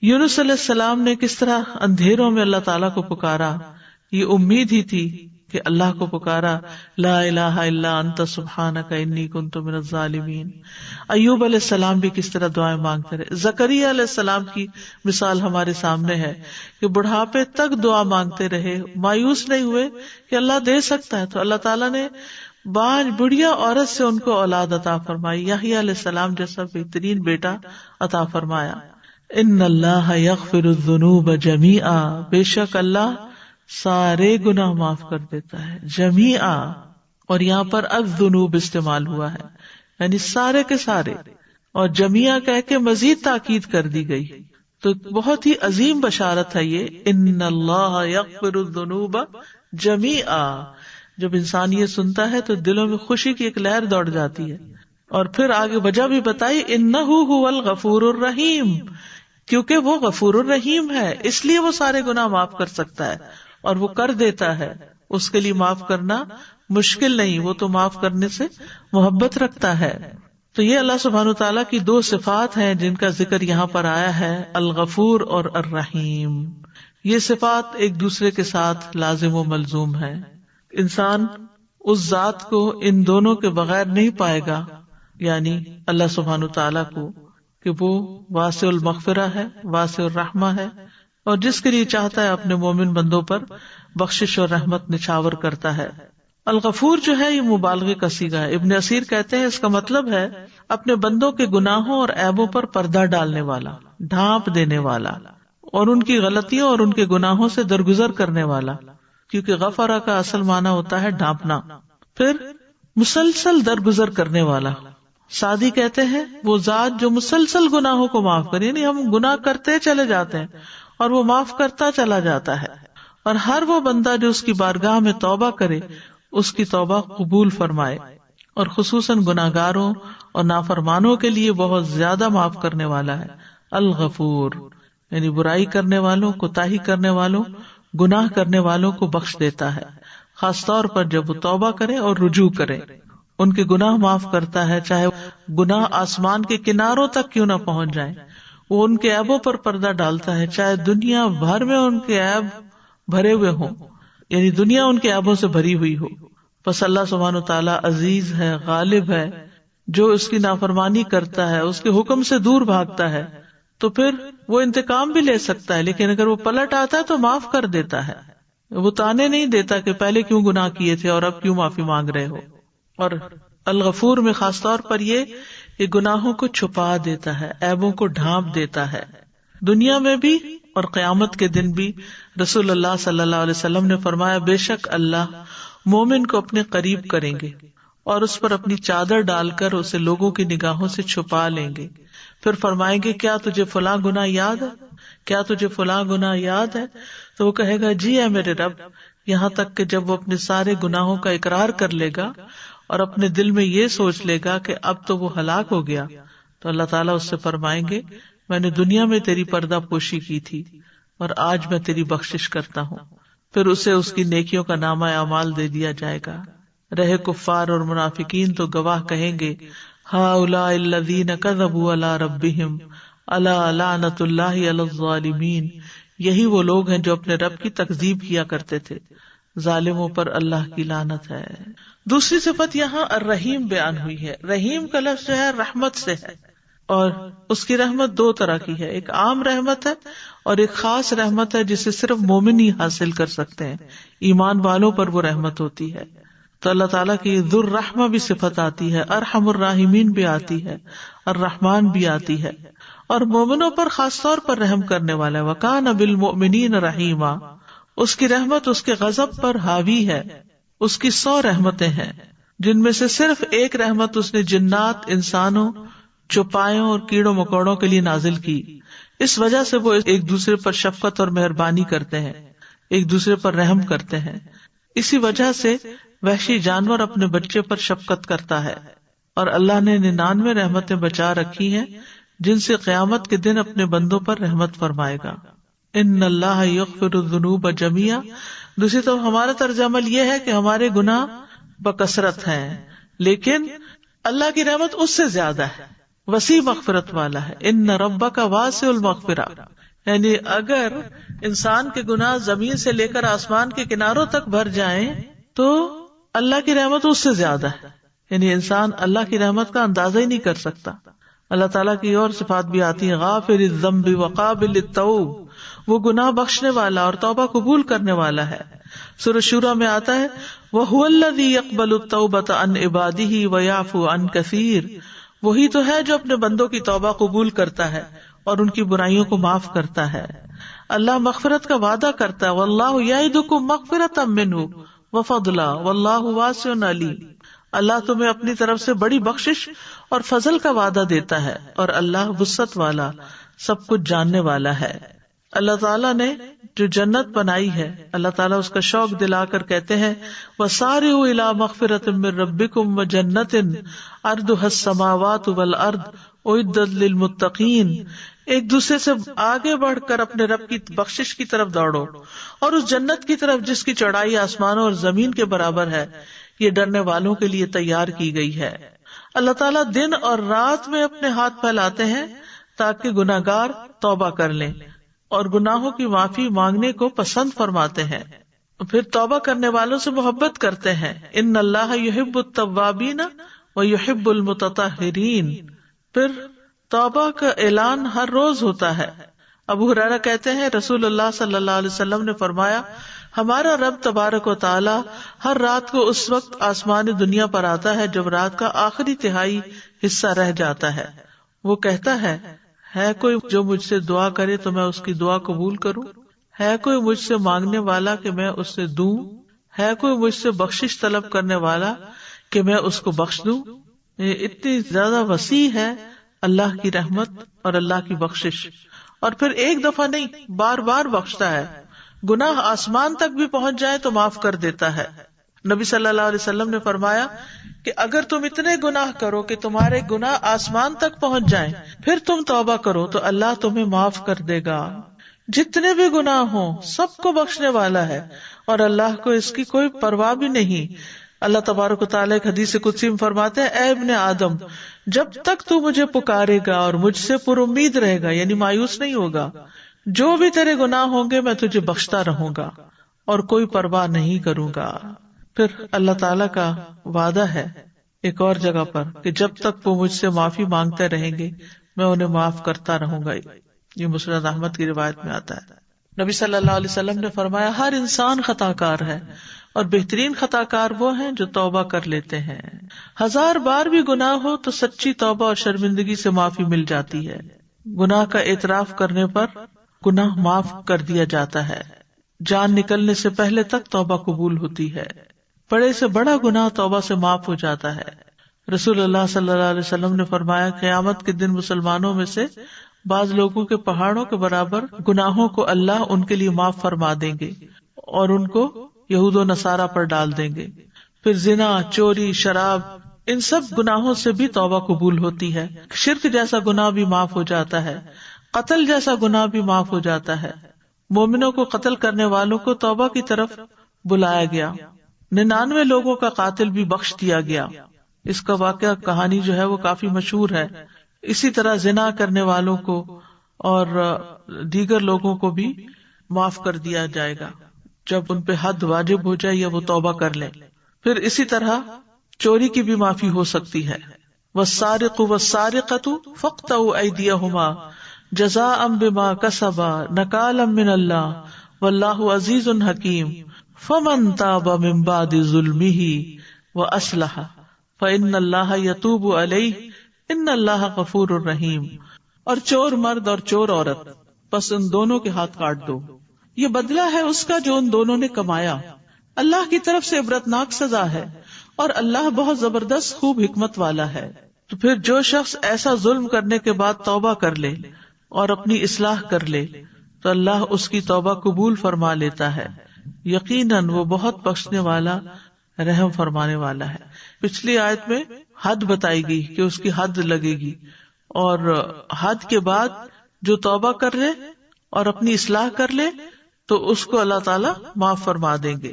یونس علیہ السلام نے کس طرح اندھیروں میں اللہ تعالیٰ کو پکارا، یہ امید ہی تھی کہ اللہ کو پکارا، لا الہ الا انت سبحانک انی کنت من الظالمین. ایوب علیہ السلام بھی کس طرح دعائیں مانگتے رہے. زکریا علیہ السلام کی مثال ہمارے سامنے ہے کہ بڑھاپے تک دعا مانگتے رہے، مایوس نہیں ہوئے کہ اللہ دے سکتا ہے. تو اللہ تعالیٰ نے بانج بڑھیا عورت سے ان کو اولاد عطا فرمائی، یحییٰ علیہ السلام جیسا بہترین بیٹا عطا فرمایا. ان اللہ یغفر الذنوب جمیعا، بے شک اللہ سارے گناہ معاف کر دیتا ہے. جمیعا، اور یہاں پر الذنوب استعمال ہوا ہے یعنی سارے کے سارے، اور جمیعا کہہ کے مزید تاکید کر دی گئی. تو بہت ہی عظیم بشارت ہے یہ، ان اللہ یغفر الذنوب جمیعا. جب انسان یہ سنتا ہے تو دلوں میں خوشی کی ایک لہر دوڑ جاتی ہے. اور پھر آگے وجہ بھی بتائی، انہ هو الغفور الرحیم، کیونکہ وہ غفور الرحیم ہے اس لیے وہ سارے گناہ معاف کر سکتا ہے، اور وہ کر دیتا ہے. اس کے لیے معاف کرنا مشکل نہیں، وہ تو معاف کرنے سے محبت رکھتا ہے. تو یہ اللہ سبحانہ تعالیٰ کی دو صفات ہیں جن کا ذکر یہاں پر آیا ہے، الغفور اور الرحیم. یہ صفات ایک دوسرے کے ساتھ لازم و ملزوم ہے. انسان اس ذات کو ان دونوں کے بغیر نہیں پائے گا، یعنی اللہ سبحانہ تعالیٰ کو، کہ وہ واسع المغفرہ ہے، واسع الرحمہ ہے، اور جس کے لیے چاہتا ہے اپنے مومن بندوں پر بخشش اور رحمت نچھاور کرتا ہے. الغفور جو ہے یہ مبالغے کا صیغہ ہے. ابن اسیر کہتے ہیں اس کا مطلب ہے اپنے بندوں کے گناہوں اور عیبوں پر پردہ ڈالنے والا، ڈھانپ دینے والا، اور ان کی غلطیوں اور ان کے گناہوں سے درگزر کرنے والا، کیونکہ غفرہ کا اصل معنی ہوتا ہے ڈھانپنا. پھر مسلسل درگزر کرنے والا. سعدی کہتے ہیں وہ ذات جو مسلسل گناہوں کو معاف کرے، یعنی ہم گناہ کرتے چلے جاتے ہیں اور وہ معاف کرتا چلا جاتا ہے، اور ہر وہ بندہ جو اس کی بارگاہ میں توبہ کرے اس کی توبہ قبول فرمائے، اور خصوصاً گناہگاروں اور نافرمانوں کے لیے بہت زیادہ معاف کرنے والا ہے. الغفور یعنی برائی کرنے والوں، کوتاہی کرنے والوں، گناہ کرنے والوں کو بخش دیتا ہے، خاص طور پر جب وہ توبہ کرے اور رجوع کرے. ان کے گناہ معاف کرتا ہے، چاہے گناہ آسمان کے کناروں تک کیوں نہ پہنچ جائیں. وہ ان کے عیبوں پر پردہ ڈالتا ہے، چاہے دنیا بھر میں ان کے عیب بھرے ہوئے ہوں، یعنی دنیا ان کے عیبوں سے بھری ہوئی ہو. بس اللہ سبحانہ تعالیٰ عزیز ہے، غالب ہے. جو اس کی نافرمانی کرتا ہے، اس کے حکم سے دور بھاگتا ہے، تو پھر وہ انتقام بھی لے سکتا ہے، لیکن اگر وہ پلٹ آتا ہے تو معاف کر دیتا ہے. وہ تانے نہیں دیتا کہ پہلے کیوں گناہ کیے تھے اور اب کیوں معافی مانگ رہے ہو. اور الغفور میں خاص طور پر یہ گناہوں کو چھپا دیتا ہے، عیبوں کو ڈھانپ دیتا ہے، دنیا میں بھی اور قیامت کے دن بھی. رسول اللہ صلی اللہ علیہ وسلم نے فرمایا، بے شک اللہ مومن کو اپنے قریب کریں گے اور اس پر اپنی چادر ڈال کر اسے لوگوں کی نگاہوں سے چھپا لیں گے. پھر فرمائیں گے، کیا تجھے فلاں گناہ یاد ہے؟ کیا تجھے فلاں گناہ یاد ہے؟ تو وہ کہے گا، جی اے میرے رب. یہاں تک کہ جب وہ اپنے سارے گناہوں کا اقرار کر لے گا اور اپنے دل میں یہ سوچ لے گا کہ اب تو وہ ہلاک ہو گیا، تو اللہ تعالیٰ اس سے فرمائیں گے، میں نے دنیا میں تیری پردہ پوشی کی تھی اور آج میں تیری بخشش کرتا ہوں. پھر اسے اس کی نیکیوں کا نامہ اعمال دے دیا جائے گا. رہے کفار اور منافقین تو گواہ کہیں گے، ہؤلاء الذین کذبوا علی ربہم الا لعنۃ اللہ علی الظالمین. یہی وہ لوگ ہیں جو اپنے رب کی تکذیب کیا کرتے تھے، ظالموں پر اللہ کی لعنت ہے. دوسری صفت یہاں الرحیم بیان ہوئی ہے. رحیم کا لفظ جو ہے رحمت سے ہے، اور اس کی رحمت دو طرح کی ہے، ایک عام رحمت ہے اور ایک خاص رحمت ہے جسے صرف مومن ہی حاصل کر سکتے ہیں، ایمان والوں پر وہ رحمت ہوتی ہے. تو اللہ تعالیٰ کی ذو الرحمہ بھی صفت آتی ہے، ارحم الراحمین بھی آتی ہے، الرحمن بھی آتی ہے، اور مومنوں پر خاص طور پر رحم کرنے والا ہے. وَكَانَ بِالْمُؤْمِنِينَ رَحِيمًا، اس کی رحمت اس کے غضب پر حاوی ہے. اس کی 100 رحمتیں ہیں جن میں سے صرف ایک رحمت اس نے جنات، انسانوں، چوپایوں اور کیڑوں مکوڑوں کے لیے نازل کی. اس وجہ سے وہ ایک دوسرے پر شفقت اور مہربانی کرتے ہیں، ایک دوسرے پر رحم کرتے ہیں. اسی وجہ سے وحشی جانور اپنے بچے پر شفقت کرتا ہے. اور اللہ نے 99 رحمتیں بچا رکھی ہیں جن سے قیامت کے دن اپنے بندوں پر رحمت فرمائے گا. ان اللہ یغفر الذنوب جميعا. دوسری طرف ہمارا طرز عمل یہ ہے کہ ہمارے گناہ بکثرت ہیں، لیکن اللہ کی رحمت اس سے زیادہ ہے، وسیع مغفرت والا ہے. ان ربک واسع المغفرہ، یعنی اگر انسان کے گناہ زمین سے لے کر آسمان کے کناروں تک بھر جائیں تو اللہ کی رحمت اس سے زیادہ ہے. یعنی انسان اللہ کی رحمت کا اندازہ ہی نہیں کر سکتا. اللہ تعالیٰ کی اور صفات بھی آتی ہیں، غافر الذنب وقابل التوب، وہ گناہ بخشنے والا اور توبہ قبول کرنے والا ہے. سورۃ شورى میں آتا ہے وَهُوَ الَّذِي يَقْبَلُ التَّوْبَةَ عَنْ عِبَادِهِ وَيَعْفُو عَنْ كَثِيرٍ، وہی تو ہے جو اپنے بندوں کی توبہ قبول کرتا ہے اور ان کی برائیوں کو معاف کرتا ہے. اللہ مغفرت کا وعدہ کرتا ہے، وَاللَّهُ يَعِدُكُم مَغْفِرَةً مِّنْهُ وَفَضْلًا وَاللَّهُ وَاسِعٌ عَلِيمٌ. اللہ تمہیں اپنی طرف سے بڑی بخشش اور فضل کا وعدہ دیتا ہے، اور اللہ وسعت والا، سب کچھ جاننے والا ہے. اللہ تعالیٰ نے جو جنت بنائی ہے، اللہ تعالیٰ اس کا شوق دلا کر کہتے ہیں وَسَارِعُوا إِلَىٰ مَغْفِرَةٍ مِّن رَّبِّكُمْ وَجَنَّةٍ عَرْضُهَا السَّمَاوَاتُ وَالْأَرْضُ أُعِدَّتْ لِلْمُتَّقِينَ. ایک دوسرے سے آگے بڑھ کر اپنے رب کی بخشش کی طرف دوڑو، اور اس جنت کی طرف جس کی چوڑائی آسمانوں اور زمین کے برابر ہے، یہ ڈرنے والوں کے لیے تیار کی گئی ہے. اللہ تعالیٰ دن اور رات میں اپنے ہاتھ پھیلاتے ہیں تاکہ گناہگار توبہ کر لیں اور گناہوں کی معافی مانگنے کو پسند فرماتے ہیں، پھر توبہ کرنے والوں سے محبت کرتے ہیں. ان اللہ یحب التوابین ویحب المتطہرین. پھر توبہ کا اعلان ہر روز ہوتا ہے. ابو ہریرہ کہتے ہیں رسول اللہ صلی اللہ علیہ وسلم نے فرمایا ہمارا رب تبارک و تعالی ہر رات کو اس وقت آسمان دنیا پر آتا ہے جب رات کا آخری تہائی حصہ رہ جاتا ہے. وہ کہتا ہے کوئی جو مجھ سے دعا کرے تو میں اس کی دعا قبول کروں؟ ہے کوئی مجھ سے مانگنے والا کہ میں اس سے دوں؟ ہے کوئی مجھ سے بخشش طلب کرنے والا کہ میں اس کو بخش دوں؟ اتنی زیادہ وسیع ہے اللہ کی رحمت اور اللہ کی بخشش. اور پھر ایک دفعہ نہیں، بار بار بخشتا ہے. گناہ آسمان تک بھی پہنچ جائے تو معاف کر دیتا ہے. نبی صلی اللہ علیہ وسلم نے فرمایا کہ اگر تم اتنے گناہ کرو کہ تمہارے گناہ آسمان تک پہنچ جائیں، پھر تم توبہ کرو تو اللہ تمہیں معاف کر دے گا. جتنے بھی گناہ ہوں سب کو بخشنے والا ہے اور اللہ کو اس کی کوئی پرواہ بھی نہیں. اللہ تبارک و تعالیٰ ایک حدیث قدسی میں فرماتے ہیں اے ابن آدم، جب تک تو مجھے پکارے گا اور مجھ سے پر امید رہے گا، یعنی مایوس نہیں ہوگا، جو بھی تیرے گناہ ہوں گے میں تجھے بخشتا رہوں گا اور کوئی پرواہ نہیں کروں گا. پھر اللہ تعالیٰ کا وعدہ ہے ایک اور جگہ پر کہ جب تک وہ مجھ سے معافی مانگتے رہیں گے میں انہیں معاف کرتا رہوں گا. یہ مسند احمد کی روایت میں آتا ہے. نبی صلی اللہ علیہ وسلم نے فرمایا ہر انسان خطا کار ہے اور بہترین خطا کار وہ ہیں جو توبہ کر لیتے ہیں. 1000 بار بھی گناہ ہو تو سچی توبہ اور شرمندگی سے معافی مل جاتی ہے. گناہ کا اعتراف کرنے پر گناہ معاف کر دیا جاتا ہے. جان نکلنے سے پہلے تک توبہ قبول ہوتی ہے. بڑے سے بڑا گناہ توبہ سے معاف ہو جاتا ہے. رسول اللہ صلی اللہ علیہ وسلم نے فرمایا قیامت کے دن مسلمانوں میں سے بعض لوگوں کے پہاڑوں کے برابر گناہوں کو اللہ ان کے لیے معاف فرما دیں گے اور ان کو یہود و نصارہ پر ڈال دیں گے. پھر زنا، چوری، شراب، ان سب گناہوں سے بھی توبہ قبول ہوتی ہے. شرک جیسا گناہ بھی معاف ہو جاتا ہے. قتل جیسا گناہ بھی معاف ہو جاتا ہے. مومنوں کو قتل کرنے والوں کو توبہ کی طرف بلایا گیا. 99 لوگوں کا قاتل بھی بخش دیا گیا. اس کا واقعہ کہانی جو ہے وہ کافی مشہور ہے. اسی طرح زنا کرنے والوں کو اور دیگر لوگوں کو بھی معاف کر دیا جائے گا جب ان پہ حد واجب ہو جائے یا وہ توبہ کر لیں. پھر اسی طرح چوری کی بھی معافی ہو سکتی ہے. والسارق والسارقۃ فاقطعوا ایدیہما جزاء بما کسبا نکالا من اللہ واللہ عزیز حکیم فمن تاب من بعد ظلمہ واصلح فإن اللہ یتوب علیہ ان اللہ غفور رحیم. اور چور مرد اور چور عورت، پس ان دونوں کے ہاتھ کاٹ دو. یہ بدلہ ہے اس کا جو ان دونوں نے کمایا. اللہ کی طرف سے عبرتناک سزا ہے اور اللہ بہت زبردست خوب حکمت والا ہے. تو پھر جو شخص ایسا ظلم کرنے کے بعد توبہ کر لے اور اپنی اصلاح کر لے تو اللہ اس کی توبہ قبول فرما لیتا ہے. یقیناً وہ بہت بخشنے والا رحم فرمانے والا ہے. پچھلی آیت میں حد بتائی گئی کہ اس کی حد لگے گی، اور حد کے بعد جو توبہ کر لے اور اپنی اصلاح کر لے تو اس کو اللہ تعالیٰ معاف فرما دیں گے.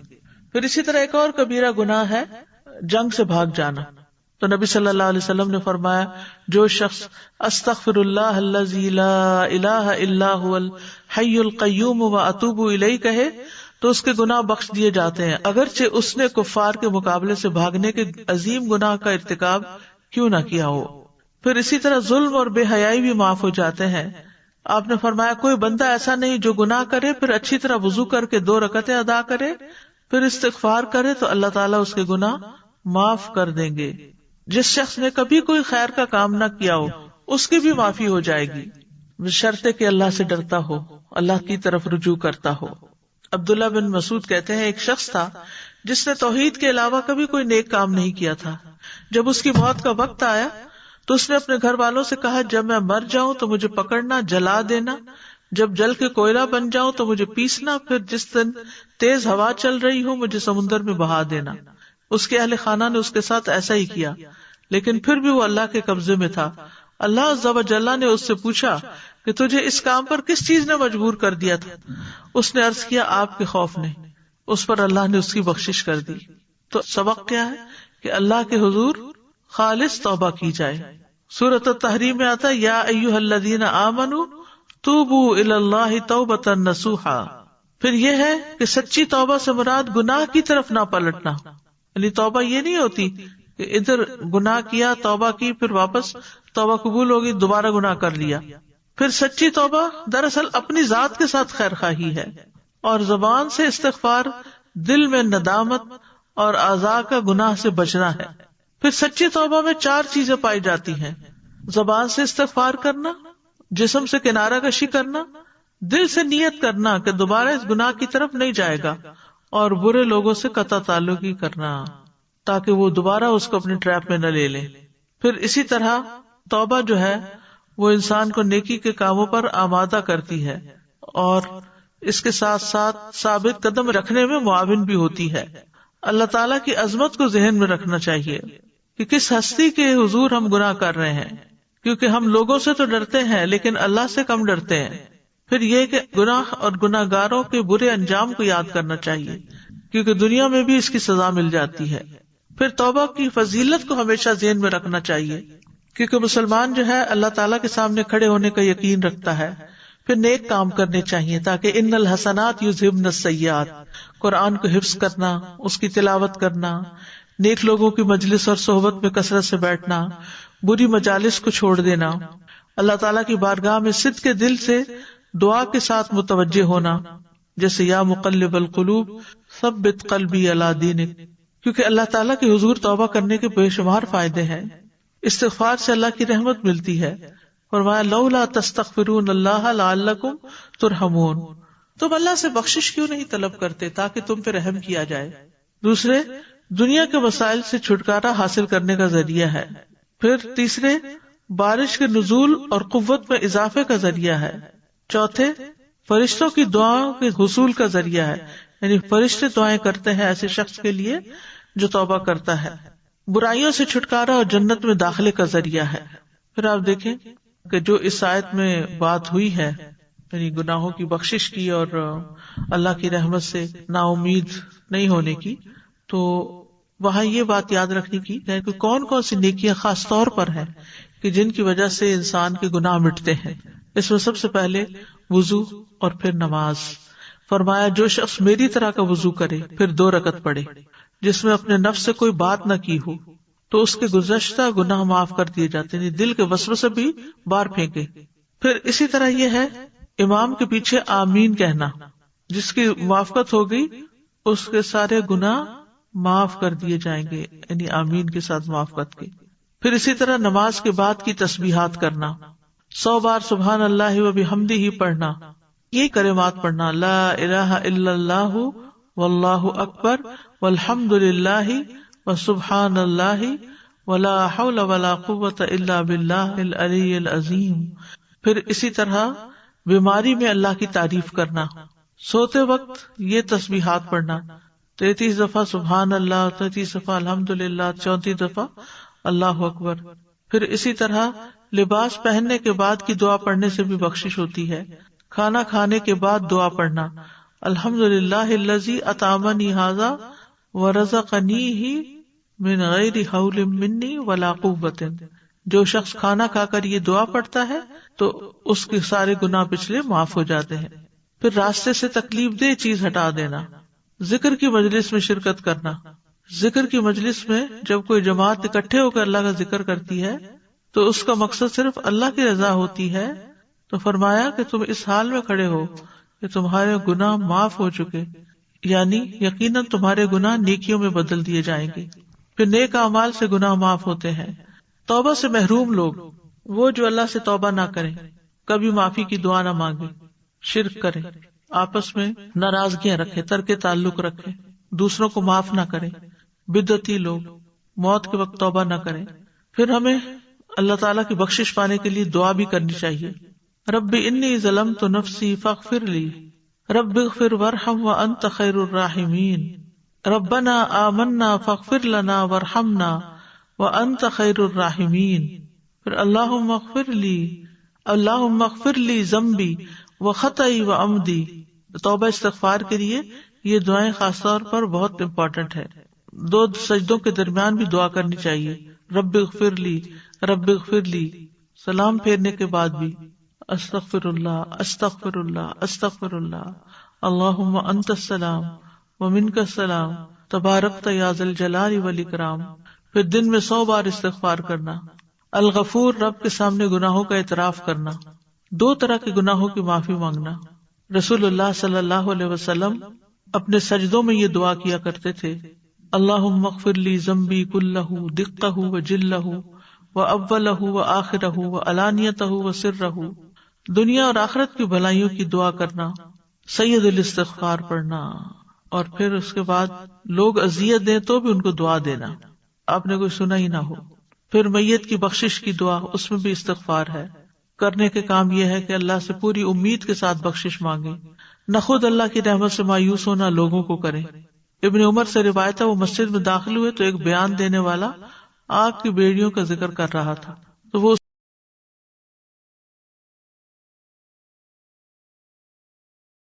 پھر اسی طرح ایک اور کبیرہ گناہ ہے جنگ سے بھاگ جانا. تو نبی صلی اللہ علیہ وسلم نے فرمایا جو شخص استغفر اللہ الذی لا الہ الا هو الحی القیوم واتوب الیہ کہے تو اس کے گناہ بخش دیے جاتے ہیں، اگرچہ اس نے کفار کے مقابلے سے بھاگنے کے عظیم گناہ کا ارتکاب کیوں نہ کیا ہو. پھر اسی طرح ظلم اور بے حیائی بھی معاف ہو جاتے ہیں. آپ نے فرمایا کوئی بندہ ایسا نہیں جو گناہ کرے پھر اچھی طرح وضو کر کے 2 رکعتیں ادا کرے پھر استغفار کرے تو اللہ تعالیٰ اس کے گناہ معاف کر دیں گے. جس شخص نے کبھی کوئی خیر کا کام نہ کیا ہو اس کی بھی معافی ہو جائے گی، بشرطے کہ اللہ سے ڈرتا ہو، اللہ کی طرف رجوع کرتا ہو. عبداللہ بن مسعود کہتے ہیں ایک شخص تھا جس نے توحید کے علاوہ کبھی کوئی نیک کام نہیں کیا تھا. جب اس کی موت کا وقت آیا تو اس نے اپنے گھر والوں سے کہا جب میں مر جاؤں تو مجھے پکڑنا، جلا دینا، جب جل کے کوئلہ بن جاؤں تو مجھے پیسنا، پھر جس دن تیز ہوا چل رہی ہو مجھے سمندر میں بہا دینا. اس کے اہل خانہ نے اس کے ساتھ ایسا ہی کیا، لیکن پھر بھی وہ اللہ کے قبضے میں تھا. اللہ عز و جل نے اس سے پوچھا کہ تجھے اس کام پر کس چیز نے مجبور کر دیا تھا؟ اس نے عرض کیا آپ کے خوف نے. اس پر اللہ نے اس کی بخشش کر دی. تو سبق کیا ہے کہ اللہ کے حضور خالص توبہ کی جائے. سورۃ التحریم میں آتا ہے یا ایھا الذین آمنوا توبوا الی اللہ توبۃ نصوحا. پھر یہ ہے کہ سچی توبہ سے مراد گناہ کی طرف نہ پلٹنا. یعنی توبہ یہ نہیں ہوتی کہ ادھر گناہ کیا، توبہ کی، پھر واپس توبہ قبول ہوگی، دوبارہ گناہ کر لیا. پھر سچی توبہ دراصل اپنی ذات کے ساتھ خیر خواہی ہے، اور زبان سے استغفار، دل میں ندامت اور اعضاء کا گناہ سے بچنا ہے. پھر سچی توبہ میں 4 چیزیں پائی جاتی ہیں: زبان سے استغفار کرنا، جسم سے کنارہ کشی کرنا، دل سے نیت کرنا کہ دوبارہ اس گناہ کی طرف نہیں جائے گا، اور برے لوگوں سے قطع تعلقی کرنا تاکہ وہ دوبارہ اس کو اپنی ٹریپ میں نہ لے لیں. پھر اسی طرح توبہ جو ہے وہ انسان کو نیکی کے کاموں پر آمادہ کرتی ہے اور اس کے ساتھ ساتھ ثابت قدم رکھنے میں معاون بھی ہوتی ہے. اللہ تعالیٰ کی عظمت کو ذہن میں رکھنا چاہیے کہ کس ہستی کے حضور ہم گناہ کر رہے ہیں، کیونکہ ہم لوگوں سے تو ڈرتے ہیں لیکن اللہ سے کم ڈرتے ہیں. پھر یہ کہ گناہ اور گناہ گاروں کے برے انجام کو یاد کرنا چاہیے کیونکہ دنیا میں بھی اس کی سزا مل جاتی ہے. پھر توبہ کی فضیلت کو ہمیشہ ذہن میں رکھنا چاہیے کیونکہ مسلمان جو ہے اللہ تعالیٰ کے سامنے کھڑے ہونے کا یقین رکھتا ہے. پھر نیک کام کرنے چاہیے تاکہ ان الحسنات یذھبن السیئات، قرآن کو حفظ کرنا، اس کی تلاوت کرنا، نیک لوگوں کی مجلس اور صحبت میں کثرت سے بیٹھنا، بری مجالس کو چھوڑ دینا، اللہ تعالیٰ کی بارگاہ میں صدق کے دل سے دعا کے ساتھ متوجہ ہونا، جیسے یا مقلب القلوب ثبت قلبی علی دینک، کیونکہ اللہ تعالیٰ کے حضور توبہ کرنے کے بے شمار فائدے ہیں. استغفار سے اللہ کی رحمت ملتی ہے. فرمایا لولا تستغفرون اللہ لعلکم ترحمون، تم اللہ سے بخشش کیوں نہیں طلب کرتے تاکہ تم پہ رحم کیا جائے. دوسرے، دنیا کے مسائل سے چھٹکارا حاصل کرنے کا ذریعہ ہے. پھر تیسرے، بارش کے نزول اور قوت میں اضافے کا ذریعہ ہے. چوتھے، فرشتوں کی دعاؤں کے حصول کا ذریعہ ہے، یعنی فرشتے دعائیں کرتے ہیں ایسے شخص کے لیے جو توبہ کرتا ہے. برائیوں سے چھٹکارا اور جنت میں داخلے کا ذریعہ ہے. پھر آپ دیکھیں کہ جو اس آیت میں بات ہوئی ہے یعنی گناہوں کی بخشش کی اور اللہ کی رحمت سے نا امید نہیں ہونے کی، تو وہاں یہ بات یاد رکھنے کی کہ کون کون سی نیکیاں خاص طور پر ہیں کہ جن کی وجہ سے انسان کے گناہ مٹتے ہیں. اس میں سب سے پہلے وضو اور پھر نماز. فرمایا جو شخص میری طرح کا وضو کرے پھر 2 رکعت پڑھے جس میں اپنے نفس سے کوئی بات نہ کی ہو تو اس کے گزشتہ گناہ معاف کر دیے جاتے ہیں، دل کے وسوسے بھی باہر پھینکے۔ پھر اسی طرح یہ ہے امام کے پیچھے آمین کہنا، جس کی موافقت ہوگی اس کے سارے گناہ معاف کر دیے جائیں گے، یعنی آمین کے ساتھ موافقت کی۔ پھر اسی طرح نماز کے بعد کی تسبیحات کرنا، 100 بار سبحان اللہ و بحمدہ پڑھنا، یہ کلمات پڑھنا، لا الہ الا اللہ واللہ اکبر والحمد للہ وسبحان اللہ ولا حول ولا قوۃ الا باللہ العلی العظیم۔ پھر اسی طرح بیماری میں اللہ کی تعریف کرنا، سوتے وقت یہ تسبیحات پڑھنا، 33 دفعہ سبحان اللہ، 33 دفعہ الحمدللہ، 34 دفعہ اللہ اکبر۔ پھر اسی طرح لباس پہننے کے بعد کی دعا پڑھنے سے بھی بخشش ہوتی ہے۔ کھانا کھانے کے بعد دعا پڑھنا، الحمدللہ الذی اطعمنی ھذا ورزقنیہ من غیر حول منی ولا قوۃ۔ جو شخص کھانا کھا کر یہ دعا پڑھتا ہے تو اس کے سارے گناہ پچھلے معاف ہو جاتے ہیں۔ پھر راستے سے تکلیف دہ چیز ہٹا دینا، ذکر کی مجلس میں شرکت کرنا۔ ذکر کی مجلس میں جب کوئی جماعت اکٹھے ہو کر اللہ کا ذکر کرتی ہے تو اس کا مقصد صرف اللہ کی رضا ہوتی ہے، تو فرمایا کہ تم اس حال میں کھڑے ہو کہ تمہارے گناہ معاف ہو چکے، یعنی یقیناً تمہارے گناہ نیکیوں میں بدل دیے جائیں گے۔ پھر نیک اعمال سے گناہ معاف ہوتے ہیں۔ توبہ سے محروم لوگ، وہ جو اللہ سے توبہ نہ کریں، کبھی معافی کی دعا نہ مانگے، شرک کریں، آپس میں ناراضگیاں رکھے، ترک تعلق رکھے، دوسروں کو معاف نہ کریں، بدعتی لوگ موت کے وقت توبہ نہ کریں۔ پھر ہمیں اللہ تعالیٰ کی بخشش پانے کے لیے دعا بھی کرنی چاہیے، رب انی ظلمت نفسی فاغفر لی، رب اغفر وارحم وانت خیر الراحمین، ربنا آمنا فاغفر لنا وارحمنا وانت خیر الراحمین۔ پھر اللہم اغفر لی ذنبی وخطئی وعمدی۔ توبہ استغفار کے لیے یہ دعائیں خاص طور پر بہت امپورٹنٹ ہے۔ 2 سجدوں کے درمیان بھی دعا کرنی چاہیے، رب اغفر لی، رب اغفر لی۔ سلام پھیرنے کے بعد بھی استغفر اللہ استغفر اللہ استغفر اللہ، اللہم انت السلام ومنک السلام تبارکت یا ذا الجلال والاکرام۔ پھر دن میں 100 بار استغفار کرنا۔ الغفور، رب کے سامنے گناہوں کا اعتراف کرنا۔ 2 طرح کے گناہوں کی معافی مانگنا۔ رسول اللہ صلی اللہ علیہ وسلم اپنے سجدوں میں یہ دعا کیا کرتے تھے، اللہم اغفر لی ذنبی کلہ دقہ وجلہ واولہ وآخرہ وعلانیتہ وسرہ۔ دنیا اور آخرت کی بھلائیوں کی دعا کرنا، سید الاستغفار پڑھنا، اور پھر اس کے بعد لوگ اذیت دیں تو بھی ان کو دعا دینا، آپ نے کوئی سنا ہی نہ ہو۔ پھر میت کی بخشش کی دعا، اس میں بھی استغفار ہے۔ کرنے کے کام یہ ہے کہ اللہ سے پوری امید کے ساتھ بخشش مانگے، نہ خود اللہ کی رحمت سے مایوس ہونا لوگوں کو کریں۔ ابن عمر سے روایت ہے، وہ مسجد میں داخل ہوئے تو ایک بیان دینے والا آگ کی بیڑیوں کا ذکر کر رہا تھا، تو وہ